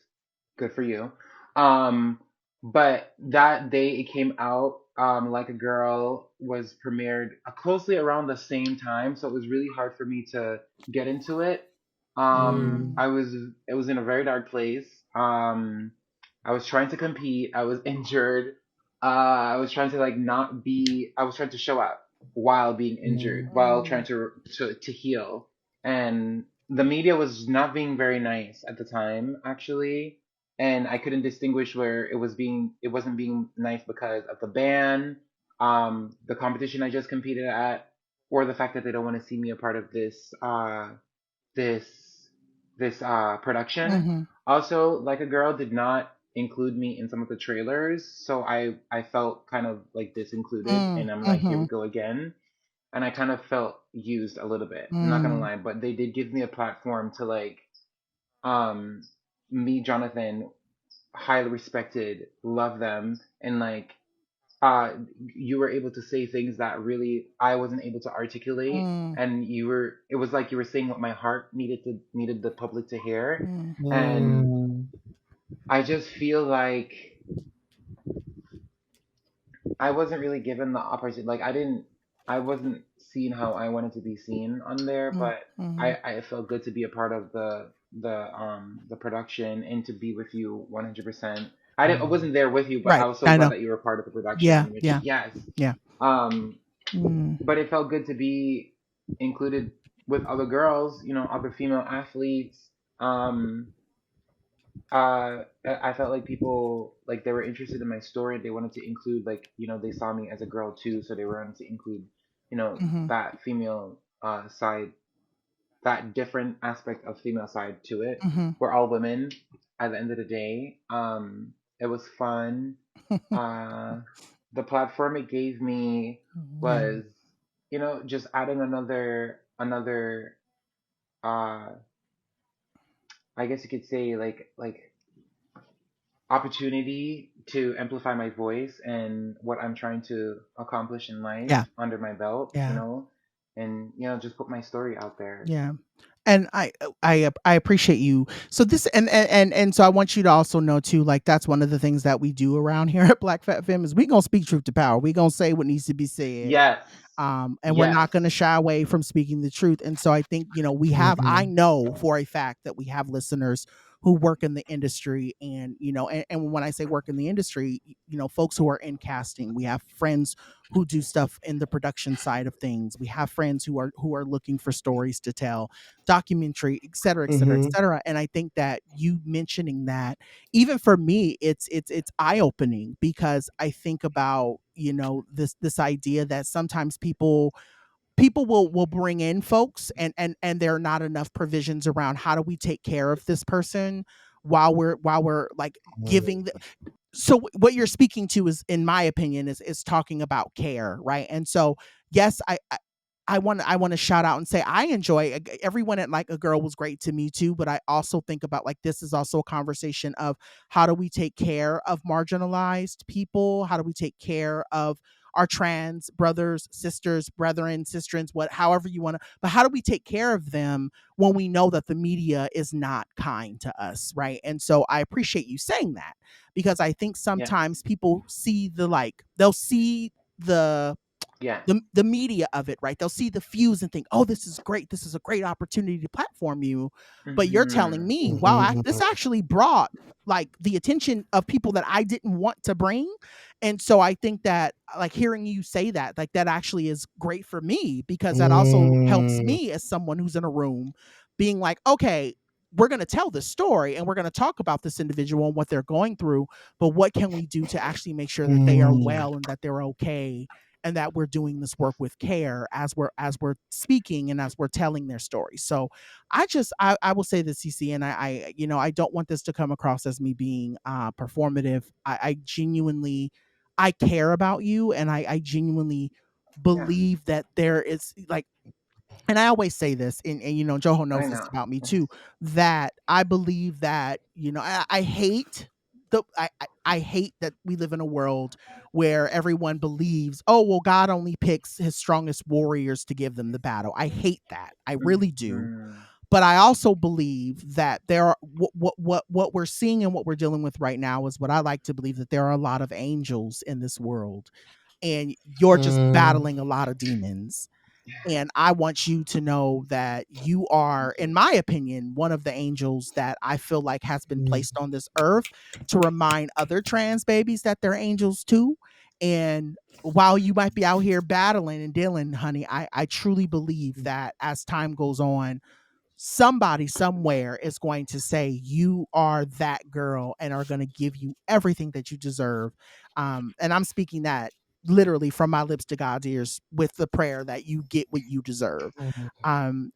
C: Good for you. Um, but that day it came out, Like a Girl was premiered closely around the same time. So it was really hard for me to get into it. It was in a very dark place. I was trying to compete. I was injured. I was trying to not be. I was trying to show up while being injured, while trying to heal. And the media was not being very nice at the time, actually. And I couldn't distinguish where it wasn't being nice because of the ban, the competition I just competed at, or the fact that they don't want to see me a part of this production.
A: Mm-hmm.
C: Also, Like a Girl did not include me in some of the trailers, so I felt kind of like disincluded, and I'm like, here
A: Mm-hmm.
C: we go again. And I kind of felt used a little bit. I'm not gonna
A: Mm.
C: lie, but they did give me a platform to like um me, Jonathan, highly respected, love them, and like uh you were able to say things that really I wasn't able to articulate,
A: Mm.
C: and it was like you were saying what my heart needed the public to hear.
A: Mm.
C: And
B: Mm.
C: I just feel like I wasn't really given the opportunity. Like I wasn't seen how I wanted to be seen on there,
A: Mm.
C: but
A: Mm-hmm.
C: I felt good to be a part of the production and to be with you 100%. I wasn't there with you, but I
A: Right.
C: was so
A: I
C: glad
A: know.
C: that you were part of the
A: Yeah.
C: production, which
A: Yeah.
C: yes.
A: Yeah.
C: Um
A: Mm.
C: but it felt good to be included with other girls, other female athletes. Um I felt like people like they were interested in my story. They wanted to include like they saw me as a girl too, so they wanted to include
A: Mm-hmm.
C: that female side, that different aspect of female side to it.
A: Mm-hmm.
C: We're all women at the end of the day. It was fun. Uh, the platform it gave me
A: Yeah.
C: was just adding another uh I guess you could say like opportunity to amplify my voice and what I'm trying to accomplish in life
A: Yeah.
C: under my belt,
A: Yeah.
C: and just put my story out there.
A: Yeah. And I appreciate you. So this and so I want you to also know too, like that's one of the things that we do around here at Black Fat Femme is we gonna speak truth to power. We gonna say what needs to be said.
C: Yes.
A: And we're
C: Yes.
A: not going to shy away from speaking the truth. And so I think, I
B: Mhm.
A: know for a fact that we have listeners who work in the industry and, and when I say work in the industry, folks who are in casting, we have friends who do stuff in the production side of things. We have friends who are looking for stories to tell, documentary, et cetera, et cetera, et
B: Mhm.
A: cetera. And I think that you mentioning that, even for me, it's eye opening because I think about this idea that sometimes people will bring in folks and there are not enough provisions around how do we take care of this person while we're like giving so what you're speaking to is, in my opinion, is talking about care, right? And so yes, I want to shout out and say I enjoy everyone at Like a Girl was great to me too, but I also think about like this is also a conversation of how do we take care of marginalized people? How do we take care of our trans brothers, sisters, brethren, sisterins, however you want to, but how do we take care of them when we know that the media is not kind to us, right? And so I appreciate you saying that because I think
C: Yes.
A: sometimes people see they'll see the
C: Yes.
A: the media of it, right? They'll see the views and think, "Oh, this is great. This is a great opportunity to platform you." But you're telling
C: Hmm.
A: me, "Wow, this
B: Mhm.
A: actually brought like the attention of people that I didn't want to bring." And so I think that like hearing you say that, like that actually is great for me because that also helps
B: Mm.
A: me as someone who's in a room being like, "Okay, we're going to tell this story and we're going to talk about this individual and what they're going through, but what can we do to actually make sure that they are
B: Mm.
A: well and that they're okay and that we're doing this work with care as we're speaking and as we're telling their story." So I will say this, CC, and I don't want this to come across as me being performative. I genuinely I care about you and I genuinely
C: Yeah.
A: believe that there is like, and I always say this, and Joho
C: I
A: knows this
C: know.
A: about me too, that I believe that, I hate I hate that we live in a world where everyone believes, oh, well, God only picks his strongest warriors to give them the battle. I hate that. I really do.
C: Hmm.
A: But I also believe that there are what we're seeing and what we're dealing with right now is what I like to believe, that there are a lot of angels in this world and you're just
B: Mm.
A: battling a lot of demons, and I want you to know that you are, in my opinion, one of the angels that I feel like has been
B: Mm.
A: placed on this earth to remind other trans babies that they're angels too. And while you might be out here battling and dealing, honey, I truly believe that as time goes on, somebody somewhere is going to say you are that girl and are going to give you everything that you deserve. And I'm speaking that literally from my lips to God's ears with the prayer that you get what you deserve.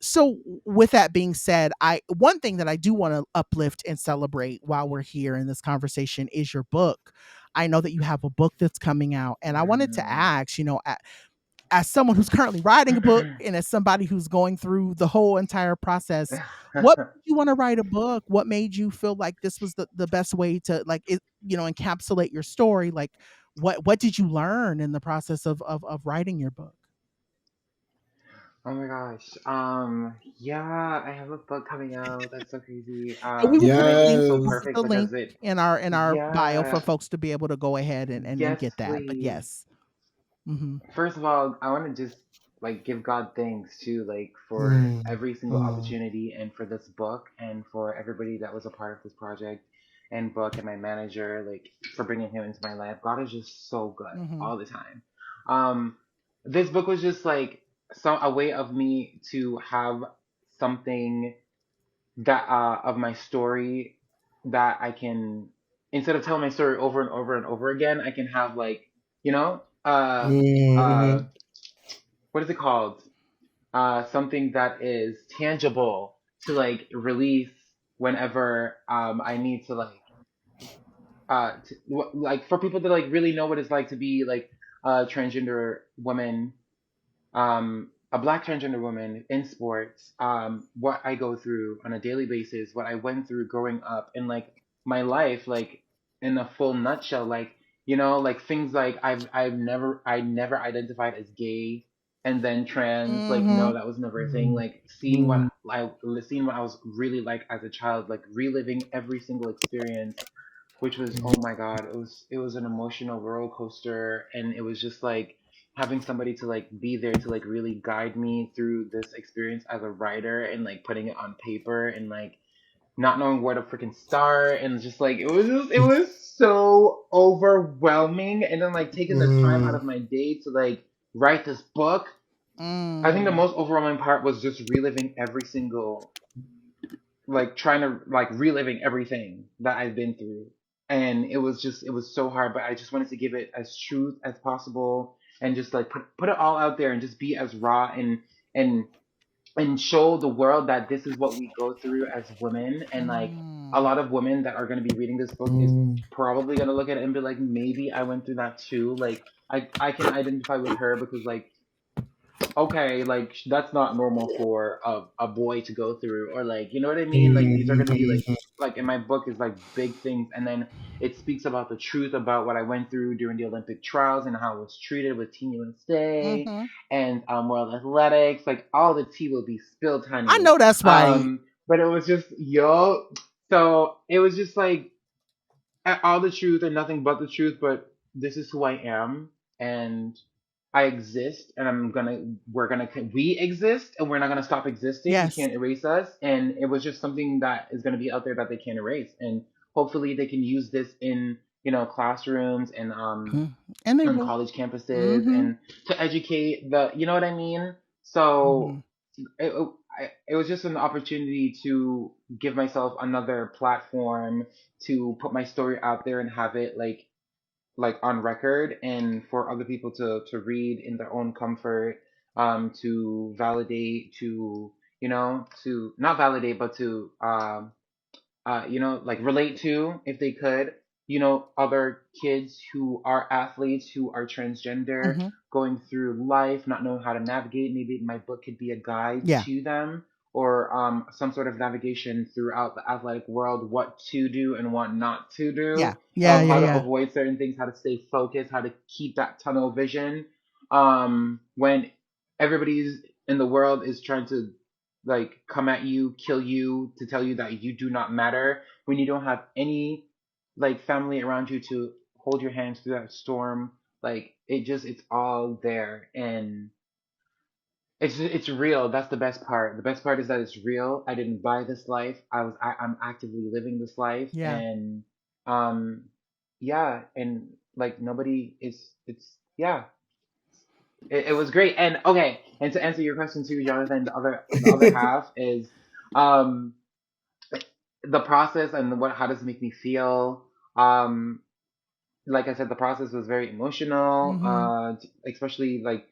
A: So with that being said, one thing that I do want to uplift and celebrate while we're here in this conversation is your book. I know that you have a book that's coming out, and I wanted to ask, as someone who's currently writing a book and as somebody who's going through the whole entire process, what made you want to write a book? What made you feel like this was the best way to encapsulate your story? Like what did you learn in the process of writing your book?
C: Oh my gosh. Yeah, I have a book coming out. That's so crazy.
A: And we will put the link.
C: Timing is so
A: We'll put
C: perfect
A: the
C: because
A: link in our bio for
C: yeah,
A: folks to be able to go ahead and
C: yes,
A: get that. But
C: please.
A: yes. Mm-hmm.
C: First of all, I want to just give God thanks too, for every single
B: Mm.
C: opportunity and for this book and for everybody that was a part of this project and book and my manager, for bringing him into my life. God is just so good
A: Mm-hmm.
C: all the time. Um, this book was just a way of me to have something that of my story that I can, instead of telling my story over and over and over again, I can have you know uh
B: Mm-hmm.
C: what is it called, something that is tangible to release whenever I need to for people to really know what it's like to be a transgender woman, a black transgender woman in sports, what I go through on a daily basis, what I went through growing up, and my life, in a full nutshell, things I never identified as gay, and then trans,
A: Mm-hmm.
C: no, that was never a thing. Seeing what I was really like as a child, reliving every single experience, which was, oh my god, it was an emotional roller coaster, and it was just having somebody to be there to really guide me through this experience as a writer, and putting it on paper, and not knowing where to freaking start, and just it was so overwhelming, and then taking the time out
B: Mm.
C: of my day to write this book. I think the
A: Mm.
C: most overwhelming part was just reliving every single, trying to reliving everything that I've been through. And it was so hard, but I just wanted to give it as truth as possible, and just put it all out there, and just be as raw, and and show the world that this is what we go through as women. And a
A: Mm.
C: lot of women that are going to be reading this book is
B: Mm.
C: probably going to look at it and be like, maybe I went through that too. I can identify with her, because okay, that's not normal for a boy to go through, or you know what I mean? These are gonna be
B: Mm.
C: in my book is big things, and then it speaks about the truth about what I went through during the Olympic trials, and how I was treated with Team USA
A: Mm-hmm.
C: and World Athletics. All the tea will be spilled,
A: I
C: honey.
A: know that's right.
C: But it was just yo, so it was just all the truth and nothing but the truth. But this is who I am, and I exist, and we exist, and we're not gonna stop existing. You
A: Yes.
C: can't erase us, and it was just something that is gonna be out there that they can't erase, and hopefully they can use this in classrooms, and
A: Mm. And they
C: on
A: will.
C: college campuses,
A: Mm-hmm.
C: and to educate you know what I mean.
A: Mm-hmm.
C: So it was just an opportunity to give myself another platform to put my story out there and have it on record, and for other people to read in their own comfort, to validate, to to not validate, but to relate to, if they could, other kids who are athletes, who are transgender,
A: Mm-hmm.
C: going through life, not knowing how to navigate. Maybe my book could be a guide
A: Yeah.
C: to them, or some sort of navigation throughout the athletic world, what to do and what not to
A: Yeah.
C: do,
A: Yeah. Yeah.
C: how to
A: Yeah.
C: avoid certain things, how to stay focused, how to keep that tunnel vision, when everybody's in the world is trying to come at you, kill you, to tell you that you do not matter, when you don't have any family around you to hold your hands through that storm. It's all there, and it's real. That's the best part. The best part is that it's real. I didn't buy this life. I'm actively living this life,
A: Yeah.
C: and um yeah, and nobody is, it's yeah, it was great. And okay, and to answer your question too, Jonathan, the other half is um the process, and how does it make me feel. um like I said, the process was very emotional. Especially like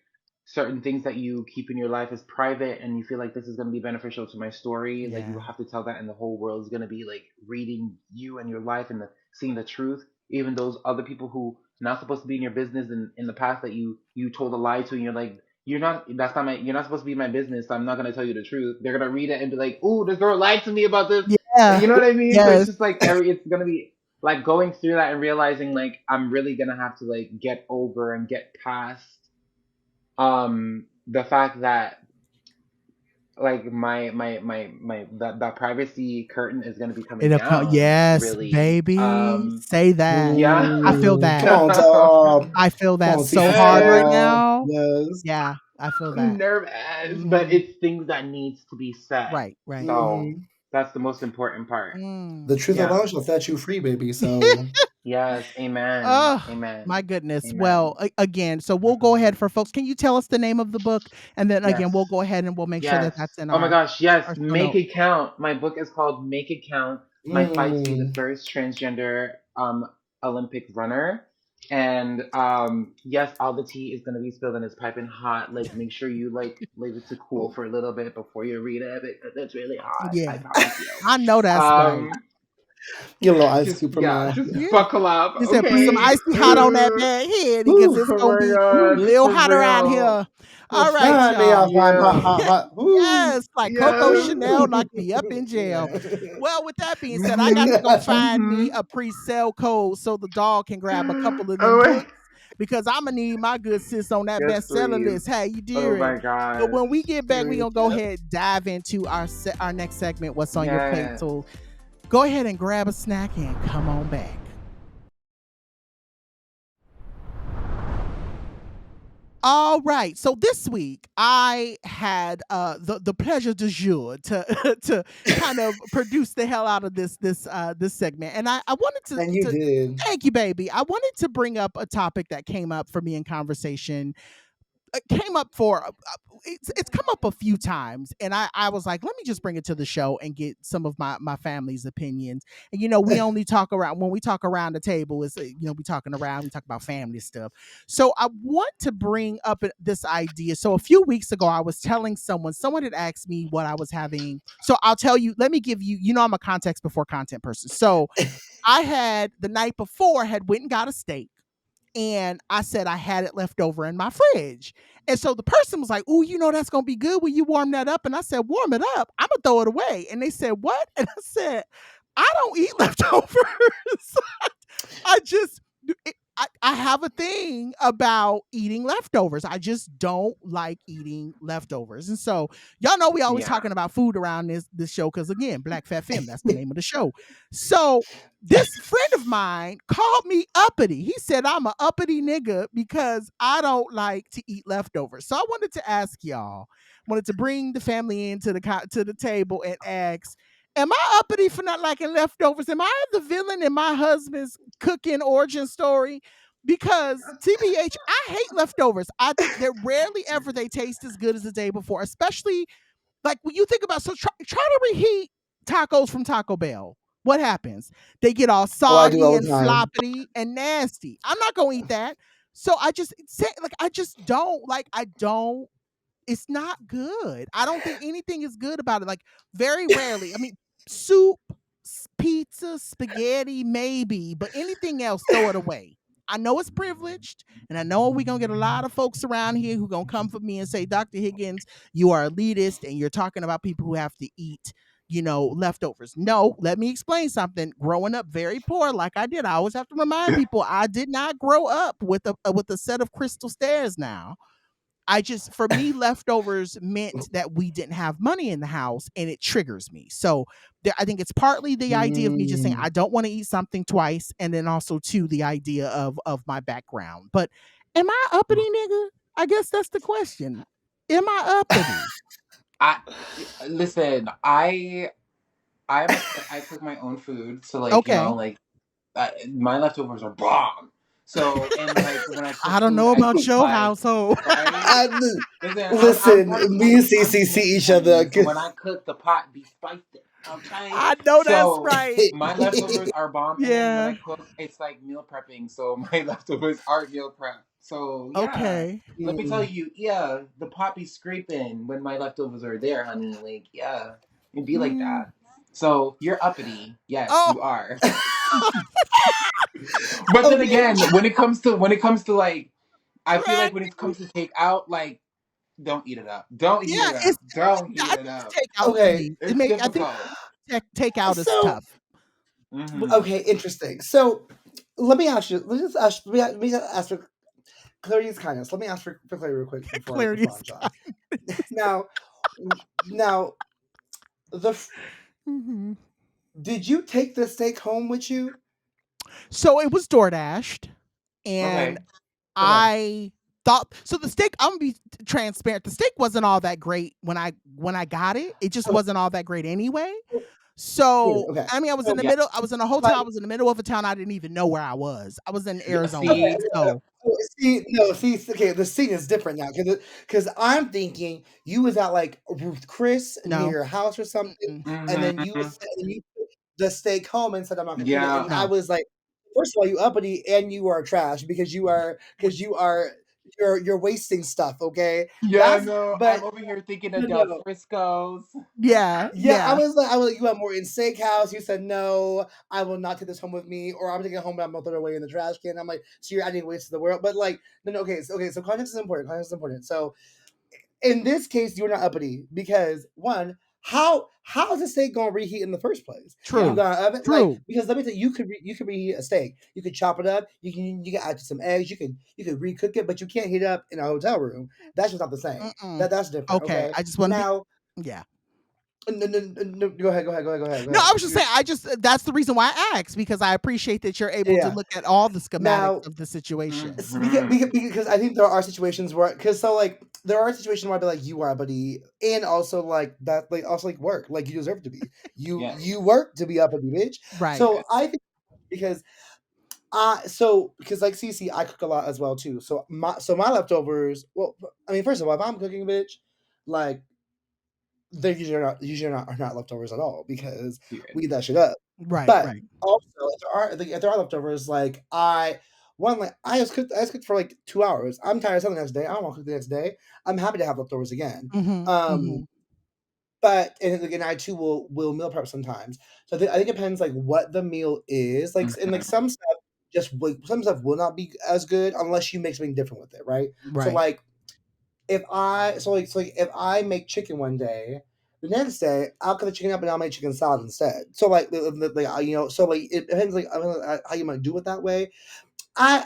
C: certain things that you keep in your life as private, and you feel like this is going to be beneficial to my story. Like you have to tell that, and the whole world is going to be like reading you and your life and seeing the truth. Even those other people who not supposed to be in your business in the past that you told a lie to, and you're like, you're not supposed to be in my business, so I'm not gonna tell you the truth. They're gonna read it and be like, "Ooh, this girl lied to me about this."
A: Yeah.
C: You know what I mean? So it's
A: Yes.
C: just like it's gonna be like going through that and realizing like I'm really gonna have to like get over and get past the fact that like that privacy curtain is gonna be coming
A: It'll come.
C: down
A: Yes,
C: really.
A: baby. Say that.
C: Yeah.
A: I feel
B: Ooh,
A: that.
B: come on, top.
A: I feel
B: Come
A: that
B: on,
A: so
B: CeCe
A: hard right
C: Yes.
B: Telfer.
A: now.
B: Yes.
A: Yeah, I feel
C: I'm
A: that.
C: nervous, but it's things that needs to be said.
A: Right, right.
C: So that's the most important part.
B: The truth
C: Yeah.
B: alone shall set you free, baby. So
C: Yes. Amen.
A: Oh, my
C: Amen.
A: goodness.
C: Amen.
A: Well, again, so we'll go ahead for folks. Can you tell us the name of the book? And then again,
C: Yes.
A: we'll go ahead and we'll make sure that
C: Yes.
A: that's in
C: Oh my
A: our
C: gosh. Yes.
A: show
C: Make
A: note.
C: it count. My book is called Make It Count. My fight to be the first transgender Olympic runner. And yes, all the tea is gonna be spilled and it's piping hot. Like make sure you like leave it to cool for a little bit before you read it because it's really hot. I
A: Yeah,
C: promise you.
A: I know that's right.
B: get a little ice
C: Just
B: cube from
C: yeah,
B: that.
C: just
A: Yeah.
C: buckle up,
A: He said, put some
C: okay?
A: icy hot on that bad head because it's
C: Oh
A: gonna
C: my
A: be a
C: god,
A: little
C: for
A: hot around
C: real.
A: here. All right,
B: Sign me
A: y'all.
B: off, hot, hot,
C: Yeah.
B: hot, hot. Ooh.
A: Yes, like Coco
C: Yes.
A: Chanel knocked me up in jail.
B: Yeah.
A: Well, with that being said, I got to go find me
C: Mhm.
A: a pre-sale code so the dog can grab a couple of them
C: Oh my.
A: books because I'm gonna need my good sis on that
C: Yes,
A: bestseller
C: please.
A: list. Hey, you
C: Oh
A: dearing?
C: my
A: But
C: gosh.
A: when we get back, we
B: Period,
A: gonna go
B: yeah.
A: ahead and dive into our next segment. What's on your plate?
C: Yeah.
A: So go ahead and grab a snack and come on back. All right. So this week I had the pleasure du jour to to kind of produce the hell out of this segment. And I wanted
B: And you
A: to
B: did.
A: thank you, baby. I wanted to bring up a topic that came up for me in conversation came up for it's come up a few times and I was like, let me just bring it to the show and get some of my family's opinions. And we only talk around when we talk around the table is we talk about family stuff. So I want to bring up this idea. So a few weeks ago I was telling someone had asked me what I was having. So I'll tell you, let me give you, I'm a context before content person. So I had the night before had went and got a steak and I said I had it left over in my fridge. And so the person was like, "Ooh, that's gonna be good. Will you warm that up?" And I said, "Warm it up. I'm gonna throw it away." And they said, "What?" And I said, "I don't eat leftovers. I just I have a thing about eating leftovers. I just don't like eating leftovers." And so y'all know we always
C: Yeah.
A: talking about food around this show because again, Black Fat Femme, that's the name of the show. So this friend of mine called me uppity. He said I'm a uppity nigga because I don't like to eat leftovers. So I wanted to ask y'all, wanted to bring the family into the table and ask, am I uppity for not liking leftovers? Am I the villain in my husband's cooking origin story? Because TBH, I hate leftovers. I think that rarely ever they taste as good as the day before, especially like when you think about, so try to reheat tacos from Taco Bell. What happens? They get all
B: Oh, I do
A: soggy
B: all
A: and
B: the time.
A: floppity and nasty. I'm not gonna eat that. So I just say, like, I just don't like. I don't. It's not good. I don't think anything is good about it. Like very rarely. I mean, soup, pizza, spaghetti, maybe, but anything else, throw it away. I know it's privileged, and I know we're gonna get a lot of folks around here who gonna come for me and say, Dr. Higgins, you are elitist and you're talking about people who have to eat, leftovers. No, let me explain something. Growing up very poor, like I did, I always have to remind people I did not grow up with a set of crystal stairs now. For me, leftovers meant that we didn't have money in the house and it triggers me. So I think it's partly the idea of me just saying I don't want to eat something twice. And then also too, the idea of my background. But am I uppity, nigga? I guess that's the question. Am I uppity?
C: I listen. I cook my own food, so like
A: Okay.
C: like my leftovers are bomb. So and like when I
A: I
C: cook
A: don't
C: food,
A: know
C: I
A: about
C: cook
A: your
C: like
A: household.
C: right. Listen, I'm
B: Listen,
C: part
B: me and
C: I'm
B: CeCe see each other.
C: Canadian, so when I cook, the pot be spicy. Okay.
A: I know that's
C: So
A: right.
C: my leftovers are bomb, and then when I
A: Yeah.
C: cook, it's like meal prepping. So my leftovers are meal prep. So yeah,
A: Okay.
C: let me tell you, yeah, the poppy's scraping when my leftovers are there, honey. Like, yeah, it'd be like
A: Mm.
C: that. So you're uppity, yes,
A: Oh.
C: you are. But then
B: Okay.
C: again, when it comes to like, I feel like when it
A: Tragedy.
C: comes to take out, like, don't eat it up. Don't heat
A: Yeah,
C: it
A: it's
C: up. Don't heat
A: I
C: it
A: think it's
C: up.
A: takeout for
B: Okay.
A: me.
C: It's
A: I think
C: difficult.
A: takeout is
B: So
A: tough.
C: Hmm.
B: okay, interesting. So let me ask you. Let me ask for clarity's kindness. Let me ask for clarity real quick
A: Clarity
B: before
A: is
B: I'm done.
A: kind.
B: Now, now the
A: Hmm.
B: did you take the steak home with you?
A: So it was door dashed, and
C: Okay.
B: Okay.
A: I thought so. The steak. I'm gonna be transparent. The steak wasn't all that great when I got it. It just
B: Okay.
A: wasn't all that great anyway.
B: Anyway,
A: So
B: okay.
A: I mean, I was in
B: So
A: the
C: Yeah.
A: middle. I was in a hotel. I
B: like
A: was in the middle of a town. I didn't even know where I was. I was in
C: Yeah.
A: Arizona.
B: okay,
C: See.
B: no,
A: So
B: see, no, see, okay, the scene is different now because I'm thinking you was at like Ruth Chris near
A: no.
B: your house or something,
A: Mm-mm.
B: and then
C: Hmm.
B: you took the steak home and said I'm not gonna eat it,
C: Yeah.
B: and I
A: No.
B: was like, first of all, you uppity and you are trash because you are you're wasting stuff. Okay,
C: Yeah.
B: that's
C: No,
B: but
C: I'm over here thinking of Del
B: no.
C: Frisco's.
A: Yeah.
B: Yeah,
A: Yeah.
B: I was like, you want more in steakhouse? You said no, I will not take this home with me, or I'm taking it home, but I'm gonna throw it away in the trash can. I'm like, so you're adding waste to the world. But like, no, okay, so context is important. Context is important. So in this case, you're not uppity because one, how is a steak gonna reheat in the first place? You
C: Yeah.
A: True.
B: got oven like
A: True.
B: because let me tell you, you could reheat a steak. You could chop it up. You can add some eggs. You could recook it, but you can't heat it up in a hotel room. That's just not the same.
A: Mm-mm.
B: That's different.
A: Okay.
B: Okay,
A: I just want to be.
B: now
A: Yeah.
B: no, go ahead, go
A: No, I
B: ahead.
A: was just saying. I just that's the reason why I asked because I appreciate that you're able to
B: Yeah.
A: look at all the schematics
B: Now,
A: of the situation.
C: Hmm.
B: because I think there are situations where, because so like there are situations where I'd be like, you are, buddy, and also like that, like also like work, like you deserve to be.
C: Yes.
B: You work to be uppity, bitch.
A: Right.
B: So I think because because like CC, I cook a lot as well too. So my leftovers. Well, I mean, first of all, if I'm cooking, bitch, like they're usually are not leftovers at all because
C: Period.
B: we eat that shit up.
A: Right.
B: But
A: Right.
B: also, if there are leftovers, like I just cooked for like 2 hours. I'm tired of the next day. I don't want to cook the next day. I'm happy to have leftovers again.
A: Mm-hmm.
B: Um,
A: Mm-hmm.
B: but and again, I too will meal prep sometimes. So I think it depends like what the meal is. Like and like
C: Hmm.
B: some stuff some stuff will not be as good unless you make something different with it, right? So
A: Right.
B: like if I make chicken one day, the next day I'll cut the chicken up and I'll make chicken salad instead. So so like it depends like how you might do it that way. I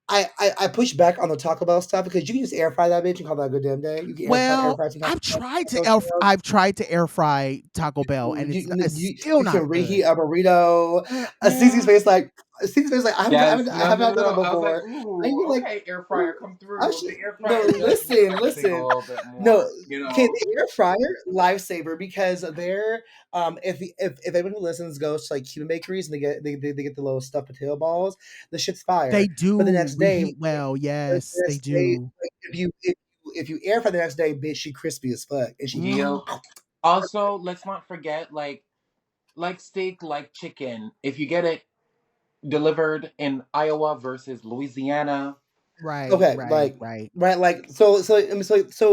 B: I push back on the Taco Bell stuff because you can just air fry that bitch and call that a good damn day. You can air
A: Well,
B: fry some
A: I've tried to air fry Taco Bell, and it's still
B: you can
A: not good.
B: reheat a burrito.
A: Yeah.
B: Cece's face like
C: Yes.
B: I
C: No.
B: have
C: No. No.
B: not done
C: No.
B: that
C: I was like,
B: before. I
C: ooh,
B: need like
C: okay, air fryer, come
B: I
C: through.
B: should
C: The air
B: no
C: fryer does make everything a
B: listen.
C: little bit
B: No,
C: more,
B: okay, the air fryer lifesaver because they're if anyone who listens goes to like Cuban bakeries and they get the little stuffed potato balls, the shit's
A: They
B: fire. But the
A: do
B: next day,
A: reheat well.
B: the
A: Yes, they
B: next day,
A: do.
B: like if you air fry the next day, bitch, she crispy as fuck and she
C: Yep.
A: Mm,
C: Also, let's not forget, like steak, like chicken. If you get it delivered in Iowa versus Louisiana,
A: right,
B: okay,
A: right, right.
B: like so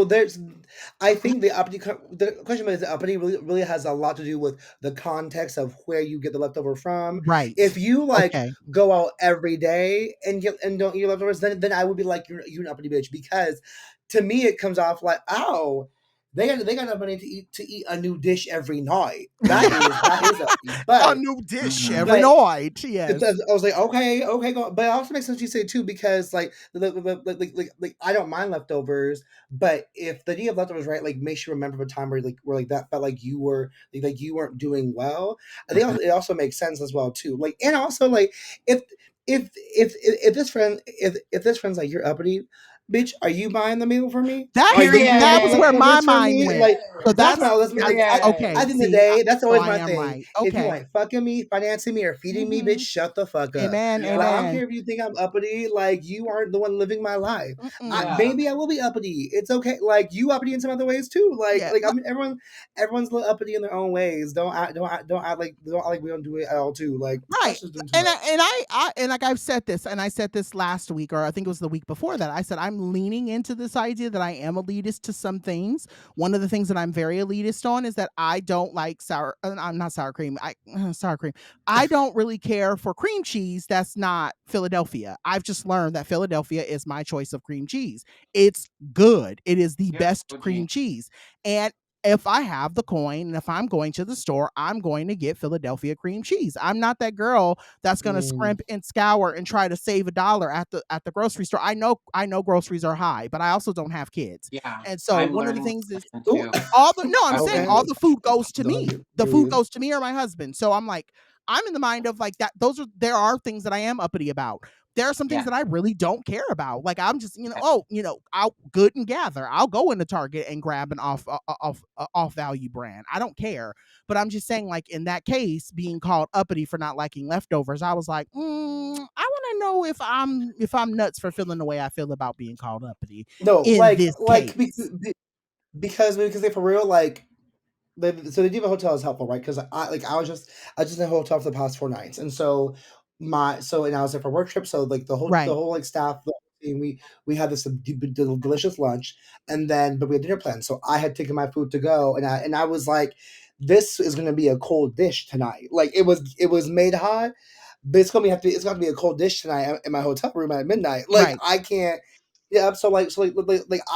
B: there's I think the question is the uppity really has a lot to do with the context of where you get the leftover from.
A: Right.
B: If you like
A: Okay.
B: go out every day and get and don't eat leftovers, then I would be like you're an uppity bitch because to me it comes off like oh they got enough money to eat a new dish every night. That is uppity,
A: A new dish
C: hmm,
A: every
B: but
A: night. Yes.
B: I was like, okay, go. But it also makes sense what you say too, because like I don't mind leftovers, but if the idea of leftovers, right, like makes you remember a time where like that felt like you were like you weren't doing well. I think it also makes sense as well too. Like and also like if if this friend if this friend's like you're uppity, bitch, are you buying the meal for me?
A: That was where my mind went.
B: Like,
A: so
B: that's
A: that's
B: okay. At the end of the day, that's always my thing. Right. If you ain't fucking me, financing me, or feeding me, bitch, shut the fuck up.
A: Amen.
B: Like, I don't care if you think I'm uppity. Like, you aren't the one living my life. Maybe I will be uppity. It's okay. Like, you uppity in some other ways too. Like I mean, everyone's a little uppity in their own ways. Don't act like we don't do it at all too. Like,
A: right. And like I've said this, and I said this last week, or I think it was the week before that. I said I'm leaning into this idea that I am elitist to some things. One of the things that I'm very elitist on is that I don't like I'm not sour cream. Sour cream. I don't really care for cream cheese that's not Philadelphia. I've just learned that Philadelphia is my choice of cream cheese. It's good. It is the best cream cheese. And if I have the coin and if I'm going to the store, I'm going to get Philadelphia cream cheese. I'm not that girl that's going to scrimp and scour and try to save $1 at the grocery store. I know groceries are high, but I also don't have kids.
C: Yeah.
A: And so one of the things is saying all the food goes to me. The food goes to me or my husband. So I'm like, I'm in the mind of like that. There are things that I am uppity about. There are some things that I really don't care about. Like I'm just, I'll good and gather. I'll go into Target and grab an off value brand. I don't care. But I'm just saying, like in that case, being called uppity for not liking leftovers, I was like, I want to know if I'm nuts for feeling the way I feel about being called uppity.
B: No,
A: because
B: they for real like. So the Diva Hotel is helpful, right? Because I was just in a hotel for the past 4 nights, and so and I was there for a work trip. So like the whole like staff, the team, we had this delicious lunch, but we had dinner plans. So I had taken my food to go, and I was like, this is gonna be a cold dish tonight. Like it was made hot, but it's gonna be a cold dish tonight in my hotel room at midnight. Like I can't. Yeah, so I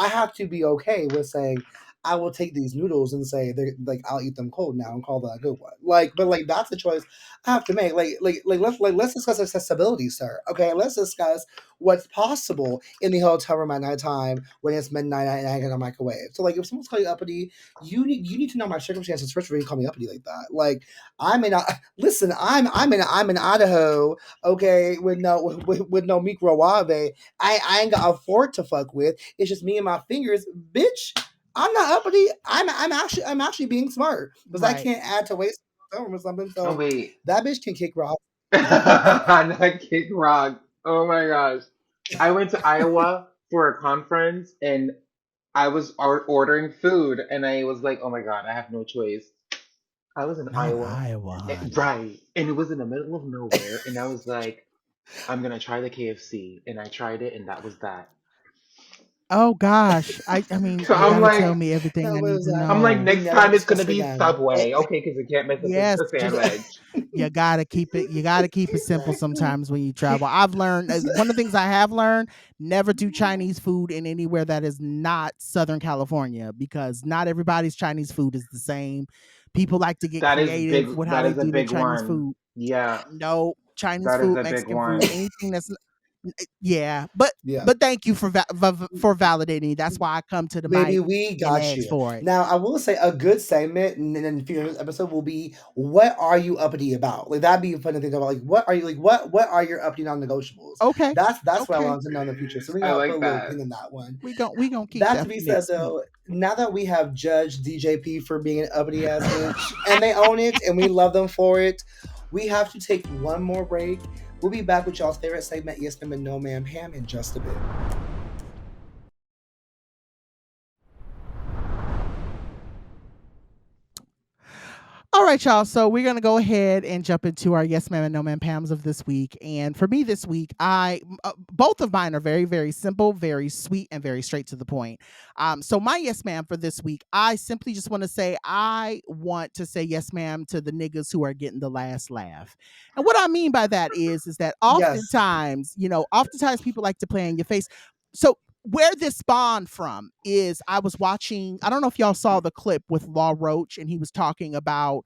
B: have to be okay with saying I will take these noodles and say they're like I'll eat them cold now and call that a good one. But that's a choice I have to make. Let's discuss accessibility, sir. Okay, let's discuss what's possible in the hotel room at nighttime when it's midnight and I get a microwave. So if someone's calling you uppity, you need to know my circumstances first before you call me uppity like that. Like I may not listen. I'm in Idaho. Okay, with no microwave. I ain't got a fork to fuck with. It's just me and my fingers, bitch. I'm not uppity. I'm actually being smart because I can't add to waste or something. So that bitch can kick rock.
C: Not kick rock. Oh my gosh. I went to Iowa for a conference and I was ordering food and I was like, oh my god, I have no choice. I was in Iowa. Right. And it was in the middle of nowhere and I was like, I'm gonna try the KFC and I tried it and that was that.
A: Oh gosh, I mean, so you gotta tell me everything I need to know.
C: I'm like, next time it's gonna be Subway, okay? Because you can't mess up the sandwich.
A: You gotta keep it. You gotta keep it simple sometimes when you travel. I've learned one of the things I have learned: never do Chinese food in anywhere that is not Southern California because not everybody's Chinese food is the same. People like to get creative with how they do their Chinese food.
C: Yeah.
A: No, Chinese food, Mexican food, anything that's. Yeah, but thank you for validating. That's why I come to the
B: Maybe
A: mic.
B: We got you
A: for it.
B: Now, I will say a good segment in the future episode will be what are you uppity about? Like that'd be a fun to think about. Like what are you what are your uppity non-negotiables?
A: Okay,
B: that's what I want to know in the future. So we got to put a little pin in that one.
A: We gonna keep
B: that to be said though. Now that we have judged DJP for being an uppity ass bitch, and they own it, and we love them for it, we have to take one more break. We'll be back with y'all's favorite segment, Yes Ma'am and No Ma'am Pam, in just a bit.
A: All right, y'all. So we're going to go ahead and jump into our Yes Ma'am and No Ma'am Pams of this week. And for me this week, both of mine are very, very simple, very sweet, and very straight to the point. So my Yes Ma'am for this week, I simply just want to say, I want to say Yes Ma'am to the niggas who are getting the last laugh. And what I mean by that is that oftentimes, oftentimes people like to play in your face. So where this spawned from is I was watching, I don't know if y'all saw the clip with Law Roach and he was talking about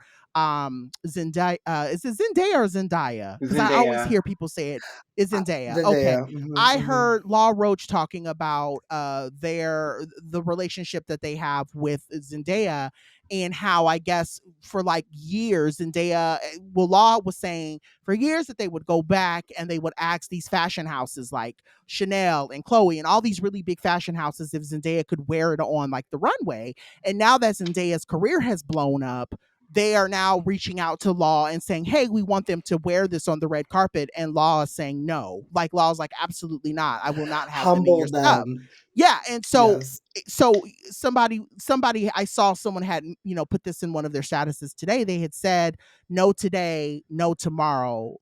A: Zendaya. Is it Zendaya or Zendaya? Because I always hear people say it. It's Zendaya. Okay. I heard Law Roach talking about the relationship that they have with Zendaya, and how, I guess, for like years, Zendaya, Law was saying for years that they would go back and they would ask these fashion houses like Chanel and Chloe and all these really big fashion houses if Zendaya could wear it on like the runway. And now that Zendaya's career has blown up, they are now reaching out to Law and saying, hey, we want them to wear this on the red carpet. And Law is saying no. Like, Law's like, absolutely not. I will not have them in your stuff. Yeah. And so somebody I saw someone had, put this in one of their statuses today. They had said, no today, no tomorrow.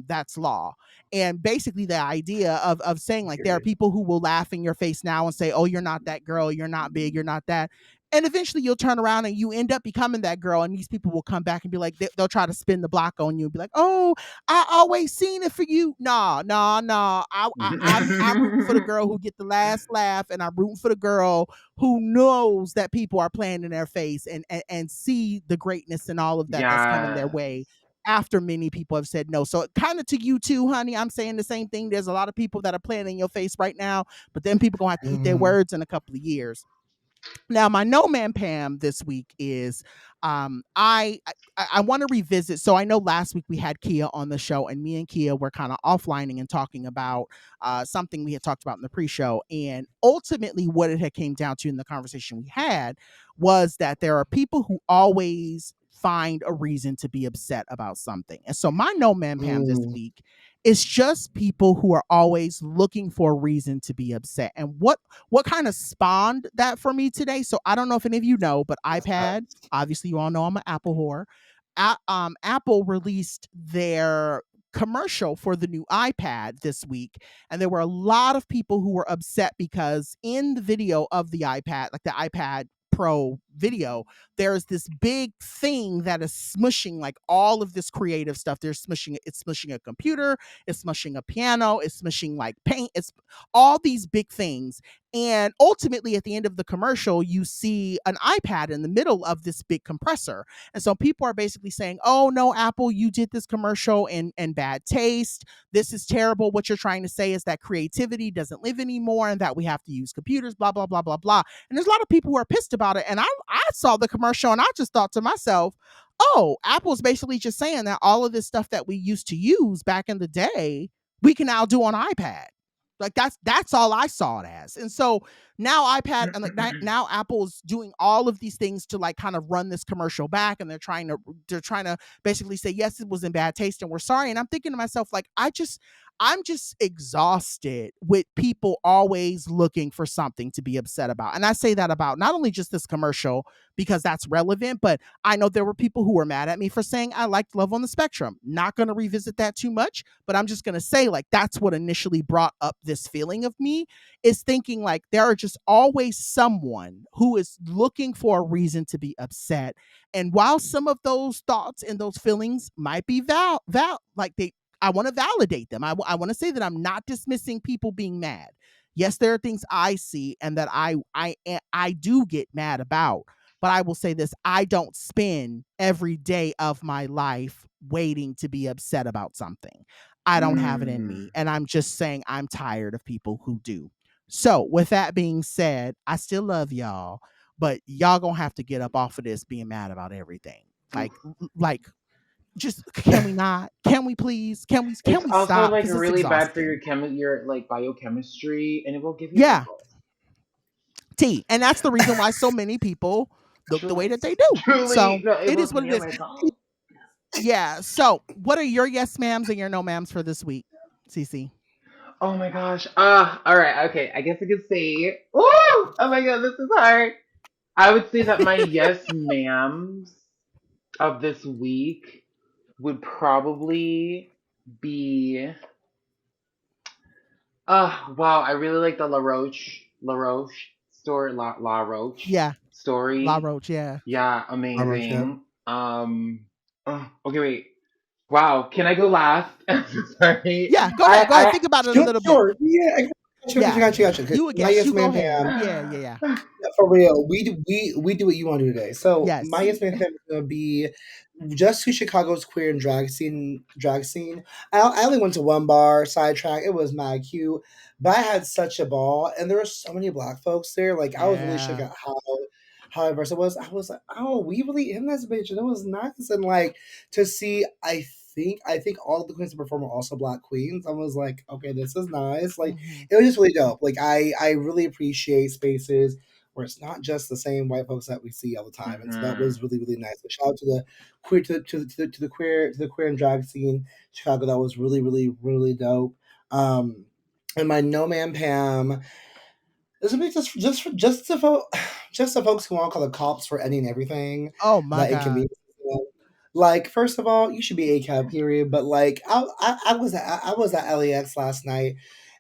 A: That's Law. And basically the idea of saying, like, there are people who will laugh in your face now and say, oh, you're not that girl, you're not big, you're not that. And eventually you'll turn around and you end up becoming that girl. And these people will come back and be like, they'll try to spin the block on you and be like, oh, I always seen it for you. No. I'm rooting for the girl who get the last laugh. And I'm rooting for the girl who knows that people are playing in their face and see the greatness and all of that that's coming their way after many people have said no. So kind of to you too, honey, I'm saying the same thing. There's a lot of people that are playing in your face right now, but then people gonna have to eat their words in a couple of years. Now, my No Man Pam this week is I want to revisit. So I know last week we had Kia on the show, and me and Kia were kind of offlining and talking about something we had talked about in the pre-show. And ultimately, what it had came down to in the conversation we had was that there are people who always find a reason to be upset about something. And so my No Man Pam this week is just people who are always looking for a reason to be upset. And what kind of spawned that for me today? So I don't know if any of you know, but iPad, obviously you all know I'm an Apple whore. Apple released their commercial for the new iPad this week, and there were a lot of people who were upset because in the video of the iPad, like the iPad Pro video, there's this big thing that is smushing like all of this creative stuff. It's smushing a computer, it's smushing a piano, it's smushing like paint, it's all these big things. And ultimately at the end of the commercial, you see an iPad in the middle of this big compressor. And so people are basically saying, oh no, Apple, you did this commercial in bad taste. This is terrible. What you're trying to say is that creativity doesn't live anymore and that we have to use computers, blah, blah, blah, blah, blah. And there's a lot of people who are pissed about it. And I saw the commercial and I just thought to myself, oh, Apple's basically just saying that all of this stuff that we used to use back in the day, we can now do on iPad. Like that's all I saw it as. And so now iPad and like now Apple's doing all of these things to like kind of run this commercial back, and they're trying to basically say, yes, it was in bad taste and we're sorry. And I'm thinking to myself, like, I'm just exhausted with people always looking for something to be upset about. And I say that about not only just this commercial because that's relevant, but I know there were people who were mad at me for saying I liked Love on the Spectrum. Not going to revisit that too much, but I'm just going to say, like, that's what initially brought up this feeling of me, is thinking like there are just always someone who is looking for a reason to be upset. And while some of those thoughts and those feelings might be I want to validate them. I want to say that I'm not dismissing people being mad. Yes, there are things I see and that I do get mad about. But I will say this, I don't spend every day of my life waiting to be upset about something. I don't have it in me. And I'm just saying I'm tired of people who do. So with that being said, I still love y'all, but y'all gonna have to get up off of this being mad about everything. Like just can we not? Can we please? Can we
C: also
A: stop?
C: Like really bad for your like biochemistry, and it will give you
A: T. And that's the reason why so many people look the way that they do.
C: Truly,
A: so it is what it is. Yeah. So what are your yes ma'ams and your no ma'ams for this week, CeCe?
C: Oh my gosh. All right. Okay. I guess I could say, oh my god, this is hard. I would say that my yes ma'ams of this week would probably be wow, I really like the La Roche story, La Roche story.
A: La Roche, yeah.
C: Yeah, amazing. Okay, wait. Wow, can I go last? Sorry.
A: Yeah, go ahead. Go ahead. Think about it a little bit.
B: Yeah, gotcha.
A: You again. You go ahead. Yeah.
B: For real, we do what you want to do today. So my yes man is gonna be just to Chicago's queer and drag scene. I only went to one bar, sidetrack. It was mad cute, but I had such a ball, and there were so many black folks there. Like I was really shook
A: Yeah.
B: at how diverse it was. I was like, oh, we really in this bitch, and it was nice. And like to see, I think all of the queens to perform were also black queens. I was like, okay, this is nice. Like
A: Mm-hmm.
B: it was just really dope. Like I really appreciate spaces where it's not just the same white folks that we see all the time. And so that
C: Mm-hmm.
B: was really, really nice. So shout out to the queer to the queer and drag scene in Chicago. That was really, really, really dope. And my No Man Pam. This would be just to just the folks who want to call the cops for any and everything
A: Oh my
B: that
A: God.
B: inconvenience them. Like, first of all, you should be ACAB, period. But like, I was at LAX last night,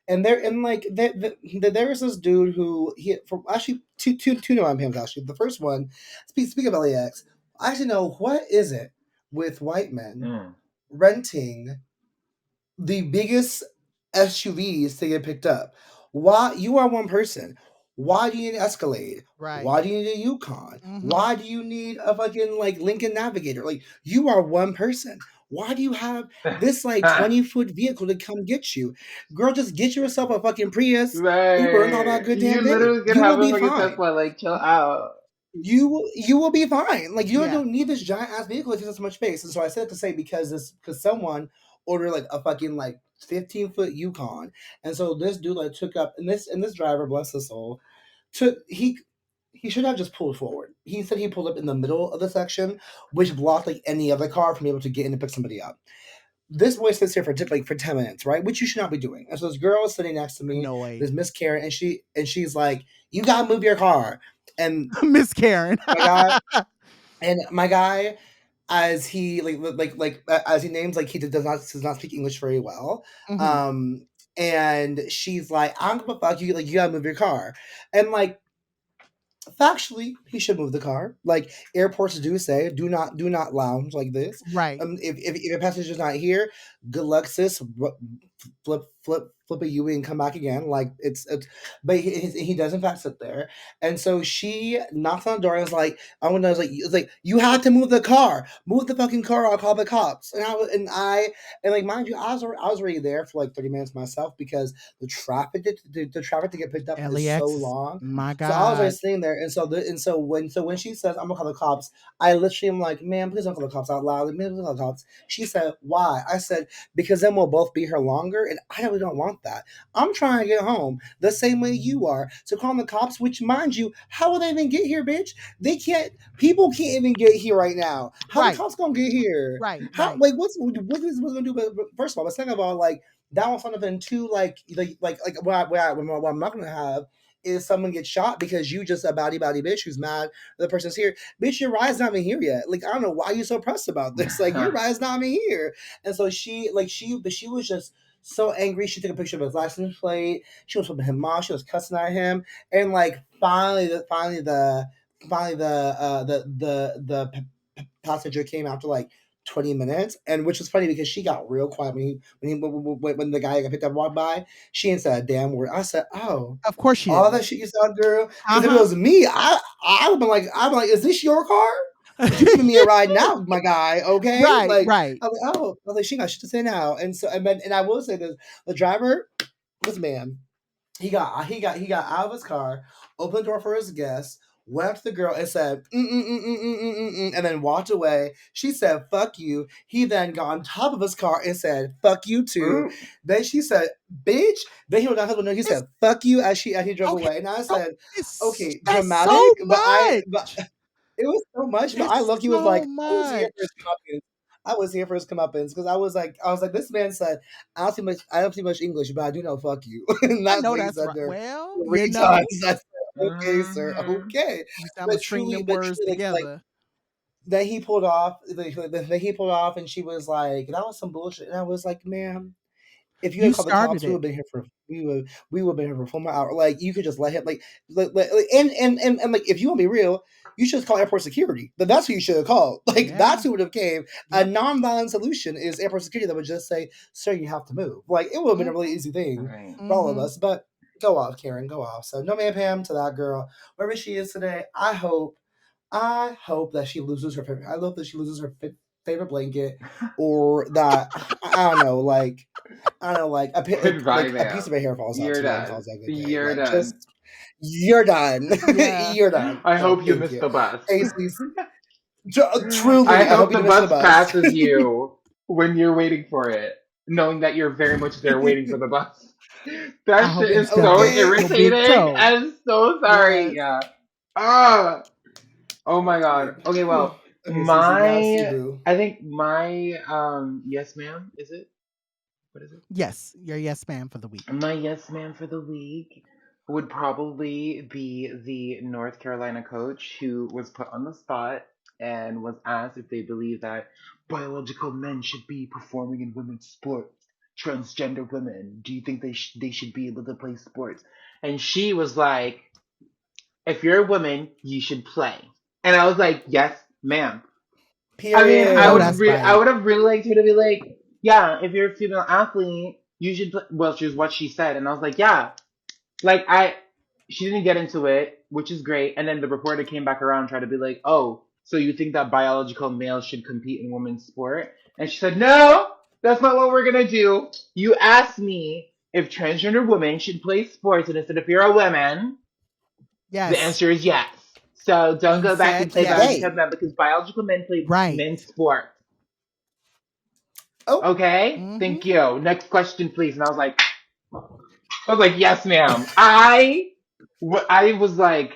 B: and there was this dude who he from actually two No Man Pams actually. The first one, speak of LAX. I actually know what is it with white men
C: Mm.
B: renting the biggest SUVs to get picked up. Why you are one person? Why do you need an Escalade?
A: Right.
B: Why do you need a Yukon?
A: Mm-hmm.
B: Why do you need a fucking like Lincoln Navigator? Like you are one person. Why do you have this like 20-foot vehicle to come get you? Girl, just get yourself a fucking Prius, Uber, and call that
C: Right.
B: a good
C: You
B: damn day.
C: literally could
B: You will
C: have a
B: be
C: fucking
B: fine.
C: Tesla, like chill out.
B: You will be fine. Like you
A: Yeah.
B: don't need this giant ass vehicle that takes up so much space. And so I said it to say because someone ordered like a fucking like 15-foot Yukon, and so this dude like took up and this driver, bless his soul, took he should have just pulled forward. He said he pulled up in the middle of the section, which blocked like any other car from able to get in and pick somebody up. This boy sits here for 10 minutes, right? Which you should not be doing. And so this girl is sitting next to me,
A: Annoyed.
B: this Miss Karen, and she's like, "You gotta move your car." And
A: Miss Karen.
B: my guy, my guy, as he as he names like he does not speak English very well.
A: Mm-hmm.
B: Um, and she's like, "I'm gonna fuck you. Like you gotta move your car." And like factually, he should move the car. Like airports do say, do not lounge like this.
A: Right.
B: If a passenger's not here, good luck, sis. Flip a U and come back again. Like it's but he does in fact sit there. And so she knocks on the door and is like, I want to know, it's like you have to move the car, move the fucking car, I'll call the cops. And like mind you, I was already there for like 30 minutes myself because the traffic to get picked up is so
A: LAX.
B: long.
A: My
B: So I was already
A: God.
B: sitting there, and so when she says I'm gonna call the cops, I literally am like, "Man, please don't call the cops out loud. Like, man, please don't call the cops." She said, "Why?" I said, "Because then we'll both be here longer, and I really don't want that. I'm trying to get home the same way you are. So calling the cops, which mind you, how will they even get here, bitch? They can't. People can't even get here right now. How the
A: Right.
B: cops gonna get here?
A: Right.
B: How
A: Right.
B: like what's gonna do? But first of all, but second of all, like." That was something too, what I'm not gonna have is someone gets shot because you just a body bitch who's mad the person's here. Bitch, your ride's not even here yet. Like, I don't know why you're so pressed about this. Like, your ride's not even here. And so she was just so angry. She took a picture of his license plate. She was flipping him off. She was cussing at him. And like finally the passenger came after like 20 minutes, and which was funny because she got real quiet when the guy got picked up walked by. She ain't said a damn word. I said, "Oh,
A: Of course she
B: all
A: didn't.
B: that shit you said, girl." Because if it
A: Uh-huh.
B: was me, I would be like, "Is this your car? Because you giving me a ride now, my guy? Okay,
A: Right.
B: like."
A: Right.
B: I was like, "Oh," I was like, "She got shit to say now." And I will say this: the driver, this man, he got out of his car, opened the door for his guests, went up to the girl and said, and then walked away. She said, "Fuck you." He then got on top of his car and said, "Fuck you too."
C: Ooh.
B: Then she said, "Bitch." Then he went down to the window. He
A: It's
B: said, "Fuck you," as he drove
A: okay.
B: away. And I
A: No,
B: said,
A: it's
B: "Okay,
A: that's so
B: dramatic," but
A: much.
B: it was so much. But I
A: It's
B: look, he was
A: so
B: like, I was here for
A: much.
B: his comeuppance. I was here for his comeuppance because I was like, this man said, I don't see much English, but I do know fuck you. And
A: I
B: that's
A: know
B: what he
A: that's
B: said
A: right.
B: there
A: Well, you
B: 3 times.
A: know,
B: I said, okay, sir,
C: Mhm.
B: okay.
A: you said I'm gonna
B: But
A: string
B: truly,
A: them words
B: like
A: together.
B: then he pulled off. Then he pulled off, and she was like, "That was some bullshit." And I was like, "Ma'am, if you
A: You
B: had called the
A: started
B: cops,
A: it.
B: we would have been here for 4 more hours. Like you could just let him and like if you want to be real, you should call airport security. But that's who you should have called. Like
A: Yeah.
B: that's who would have came. A
A: Yep.
B: non-violent solution is airport security that would just say, "Sir, you have to move." Like it would have been a really
A: Mm-hmm.
B: easy thing
C: Right.
B: for all of
A: Mm-hmm.
B: us. But go off, Karen, go off. So no man Pam to that girl, wherever she is today. I hope that she loses her. I hope that she loses her favorite blanket, or that I don't know, like a piece of my hair falls out today and calls out a good day.
C: You're
B: Like,
C: done.
B: just you're done.
A: Yeah.
B: You're done.
C: I
B: So,
C: hope you
B: thank
C: missed the bus.
B: Truly,
C: I
B: I hope
C: hope
B: you
C: the
B: didn't miss the
C: bus
B: bus.
C: passes you when you're waiting for it, knowing that you're very much there waiting for the bus. That shit
A: hope you
C: is
A: still
C: so
A: get your big
C: irritating.
A: toe.
C: I'm so sorry.
A: Yes.
C: Yeah. Ah. Oh my god. Okay, well,
B: Okay, CeCe, now it's you, boo.
C: I think my yes ma'am, is it? What is it?
A: Yes, your yes ma'am for the week.
C: My yes ma'am for the week would probably be the North Carolina coach who was put on the spot and was asked if they believe that biological men should be performing in women's sports. Transgender women, do you think they should be able to play sports? And she was like, if you're a woman, you should play. And I was like, yes, ma'am. I mean,
B: Period.
A: I know that's
C: I
A: right.
C: would have really liked her to be like, yeah, if you're a female athlete, you should play. Well, she was what she said, and I was like, yeah, like she didn't get into it, which is great. And then the reporter came back around and tried to be like, oh, so you think that biological males should compete in women's sport? And she said, no, that's not what we're gonna do. You asked me if transgender women should play sports, and I said, if you're a woman, the
A: Yes.
C: answer is yes. So don't
A: You
C: go back
A: said
C: and say
A: yes.
C: biological men because biological men play
A: Right.
C: men's sport.
B: Oh,
C: Okay,
A: Mhm.
C: thank you. Next question, please. And I was like, yes, ma'am. I was like,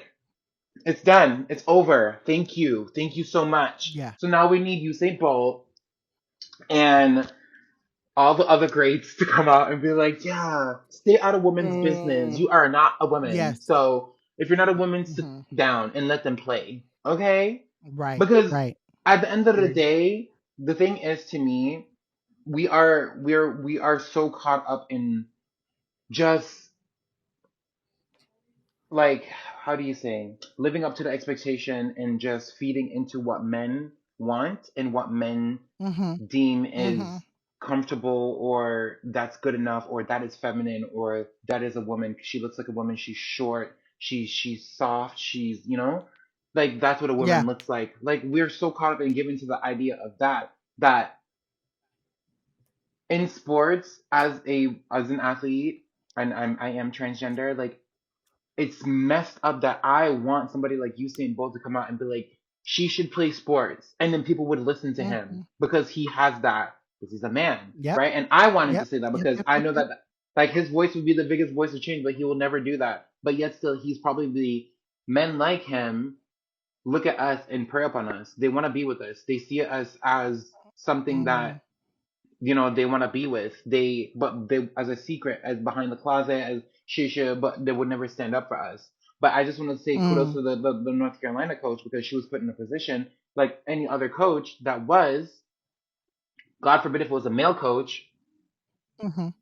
C: it's done. It's over. Thank you. Thank you so much.
A: Yeah.
C: So now we need Usain Bolt and all the other greats to come out and be like, yeah, stay out of women's business. You are not a woman.
A: Yes.
C: So if you're not a woman, sit
A: Mhm.
C: down and let them play. Okay?
A: Right.
C: Because
A: Right.
C: at the end of the day, the thing is to me, we are so caught up in just like how do you say living up to the expectation and just feeding into what men want and what men
A: Mhm.
C: deem is
A: Mhm.
C: comfortable or that's good enough or that is feminine or that is a woman. She looks like a woman. She's short. She's soft. She's like that's what a
A: Yeah.
C: woman looks like. Like we're so caught up and given to the idea of that in sports as an athlete and I am transgender. Like it's messed up that I want somebody like Usain Bolt to come out and be like, she should play sports, and then people would listen to him
A: Mhm.
C: because he has that because he's a man,
A: Yep.
C: right? And I wanted to
A: Yep.
C: say that
A: Yep.
C: because
A: Yep.
C: I
A: Yep.
C: know
A: Yep.
C: that like his voice would be the biggest voice of change, but he will never do that. But yet still, he's probably men like him look at us and prey upon us. They want to be with us. They see us as something
A: Mhm.
C: that they want to be with. But they as a secret, as behind the closet, as shisha, but they would never stand up for us. But I just want to say kudos
A: Mm.
C: to the North Carolina coach because she was put in a position like any other coach that was, God forbid if it was a male coach.
A: Mhm.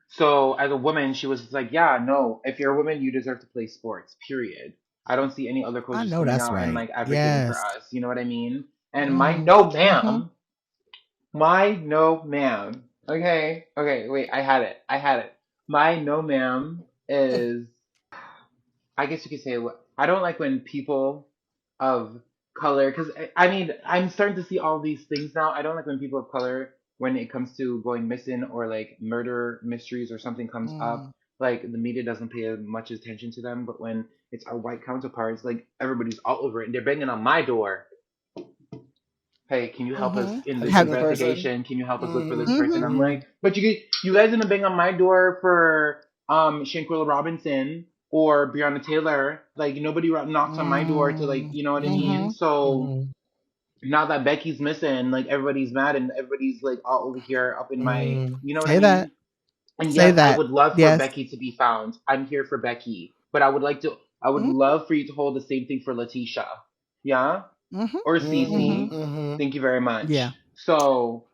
C: So as a woman, she was like, yeah, no, if you're a woman, you deserve to play sports, period. I don't see any other
A: I
C: coaches
A: know
C: coming
A: that's
C: out and
A: right.
C: like advocating for
A: Yes.
C: us. You know what I mean? And my
A: Mhm.
C: no
A: Mhm.
C: ma'am. My no ma'am. Okay, okay, wait, I had it. My no ma'am is, I guess you could say, I don't like when people of color, because I mean, I'm starting to see all these things now. I don't like when people of color, when it comes to going missing or like murder mysteries or something comes
A: Mm.
C: up, like the media doesn't pay much attention to them. But when it's our white counterparts, like everybody's all over it and they're banging on my door. Hey, can you help us
A: Mhm.
C: in this
B: looking
A: Have.
B: for the person.
C: investigation? Can you help us look for this person?
A: Mhm.
C: I'm
B: Mm-hmm.
C: like, but you guys didn't bang on my door for Shanquilla Robinson or Breonna Taylor. Like nobody knocks on my door to like,
A: Mm.
C: you know what I mean?
A: Mhm.
C: So
B: Mm-hmm.
C: now that Becky's missing, like everybody's mad and everybody's like all over here up in my,
B: Mm-hmm.
C: you know what I
A: Say that.
C: mean? And
A: Say
C: yes, I
A: that.
C: would love for
A: Yes.
C: Becky to be found. I'm here for Becky, but I would
A: Mhm.
C: love for you to hold the same thing for Letitia. Yeah?
A: Mhm.
C: Or
A: Mhm.
C: CeCe.
B: Mm-hmm.
C: Thank you very
A: Yeah.
C: much. So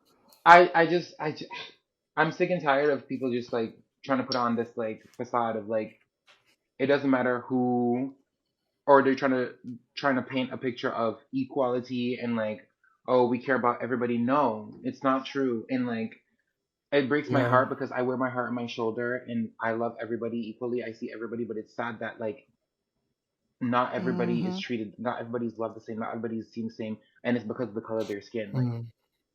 C: I'm sick and tired of people just like trying to put on this like facade of like it doesn't matter who or they're trying to paint a picture of equality and like oh we care about everybody. No, it's not true. And like it breaks my
B: Yeah.
C: heart because I wear my heart on my shoulder and I love everybody equally. I see everybody, but it's sad that like not everybody is treated, not everybody's loved the same, not everybody's seen the same, and it's because of the color of their skin.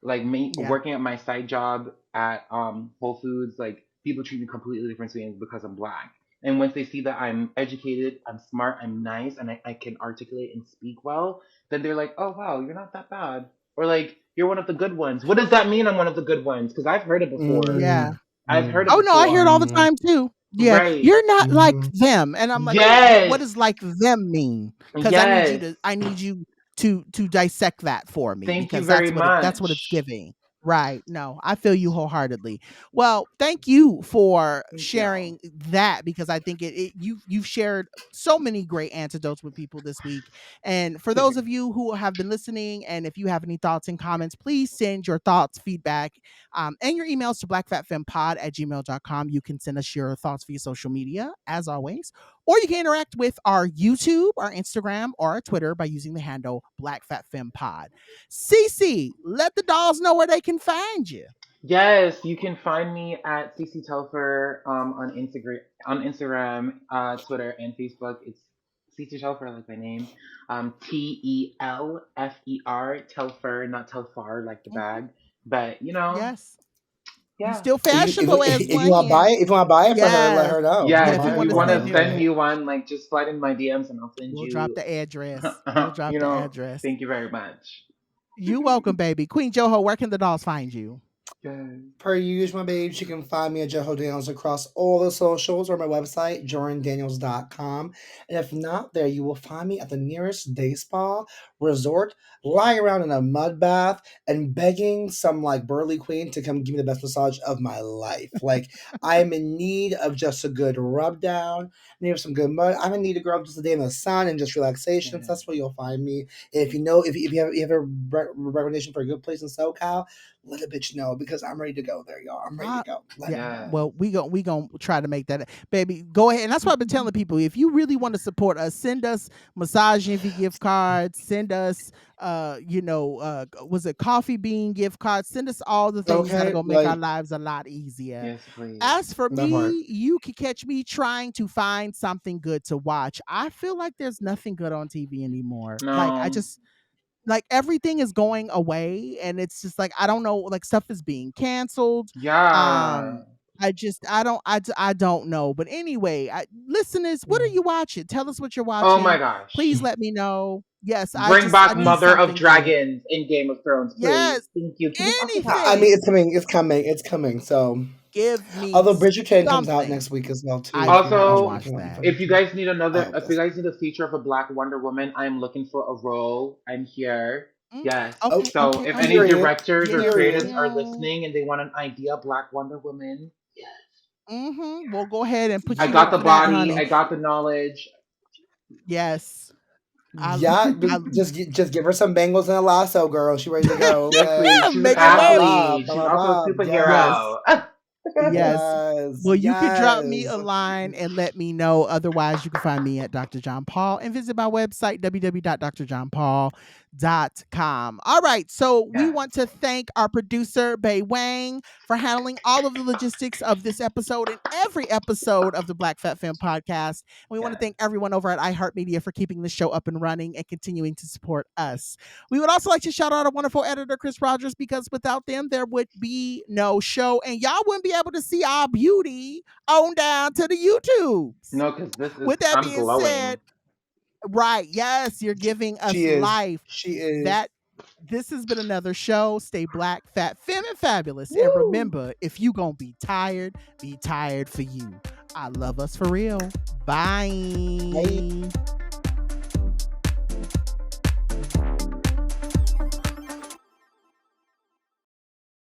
C: Like me working at my side job at Whole Foods, like people treat me completely differently because I'm black. And once they see that I'm educated, I'm smart, I'm nice, and I can articulate and speak well, then they're like, oh wow, you're not that bad. Or like, you're one of the good ones. What does that mean I'm one of the good ones? Because I've heard it before.
A: Yeah.
C: I've heard it
A: Oh,
C: before.
A: no, I hear it all the time too. Yeah.
C: Right.
A: You're not like them. And I'm like, what does like them mean? Because I need you to dissect that for me.
C: Thank
A: because
C: you very much.
A: That's what it's giving. Right. No, I feel you wholeheartedly. Well, thank you for sharing that, because I think you've shared so many great antidotes with people this week. And for those of you who have been listening, and if you have any thoughts and comments, please send your thoughts, feedback, and your emails to blackfatfempod@gmail.com. You can send us your thoughts via social media, as always, or you can interact with our YouTube, our Instagram, or our Twitter by using the handle BlackFatFemPod. CeCe, let the dolls know where they can find you.
C: Yes, you can find me at CeCe Telfer on Instagram, Twitter, and Facebook. It's CeCe Telfer, like my name. Telfer, Telfer, not Telfar, like the bag. But
A: yes.
C: Yeah.
A: You're still fashionable
B: if you want to buy it, for her, let her know.
C: Yeah, if you want to send me one, like just slide in my DMs and I'll send you.
A: We'll drop the address. We'll drop the address.
C: Thank you very much.
A: You're welcome, baby. Queen Joho, where can the dolls find you?
B: Per usual, my babes, you can find me at Joho Daniels across all the socials or my website, JordanDaniels.com. And if not there, you will find me at the nearest day spa resort, lying around in a mud bath and begging some like burly queen to come give me the best massage of my life. Like, I'm in need of just a good rub down, need some good mud. I'm in need to grow up just a day in the sun and just relaxation. So that's where you'll find me. If you have a recommendation for a good place in SoCal, let a bitch know, because I'm ready to go there, y'all. I'm ready to go.
A: Well, we gonna try to make that, baby. Go ahead, and that's what I've been telling people. If you really want to support us, send us Massage Envy gift cards. Send us, was it Coffee Bean gift cards? Send us all the things that are gonna make our lives a lot easier.
C: Yes, please.
A: As for me, you can catch me trying to find something good to watch. I feel like there's nothing good on TV anymore.
C: No.
A: Like everything is going away, and it's just like, I don't know, like stuff is being canceled.
C: Yeah.
A: I don't know. But anyway, listeners, what are you watching? Tell us what you're watching.
C: Oh my gosh.
A: Please let me know. Yes.
C: Bring back Mother of Dragons in Game of Thrones, please.
A: Yes.
C: Thank you.
A: Anything.
B: I mean, it's coming. So
A: give me.
B: Although Bridgerton comes out next week as well too.
C: Also, if you guys need a feature of a Black Wonder Woman, I'm looking for a role. I'm here. Yes.
A: Okay,
C: so if any directors or creators are listening and they want an idea, Black Wonder Woman, yes.
A: We'll go ahead and put you.
C: I got the body. I got the knowledge.
A: Yes.
B: Just give her some bangles and a lasso, girl. She's ready to go.
C: She's an athlete. She's also a superhero.
A: Yes. Well, you can drop me a line and let me know. Otherwise, you can find me at Dr. John Paul and visit my website, www.drjohnpaul.com. All right. So we want to thank our producer, Bay Wang, for handling all of the logistics of this episode and every episode of the Black Fat Femme podcast. And we want to thank everyone over at iHeartMedia for keeping the show up and running and continuing to support us. We would also like to shout out our wonderful editor, Chris Rogers, because without them, there would be no show, and y'all wouldn't be able to see our beauty on down to the YouTubes.
C: No, because I'm glowing. Said,
A: right, yes, you're giving us life.
B: She is.
A: This has been another show. Stay black, fat, femme, and fabulous. Woo! And remember, if you gonna be tired for you. I love us for real. Bye.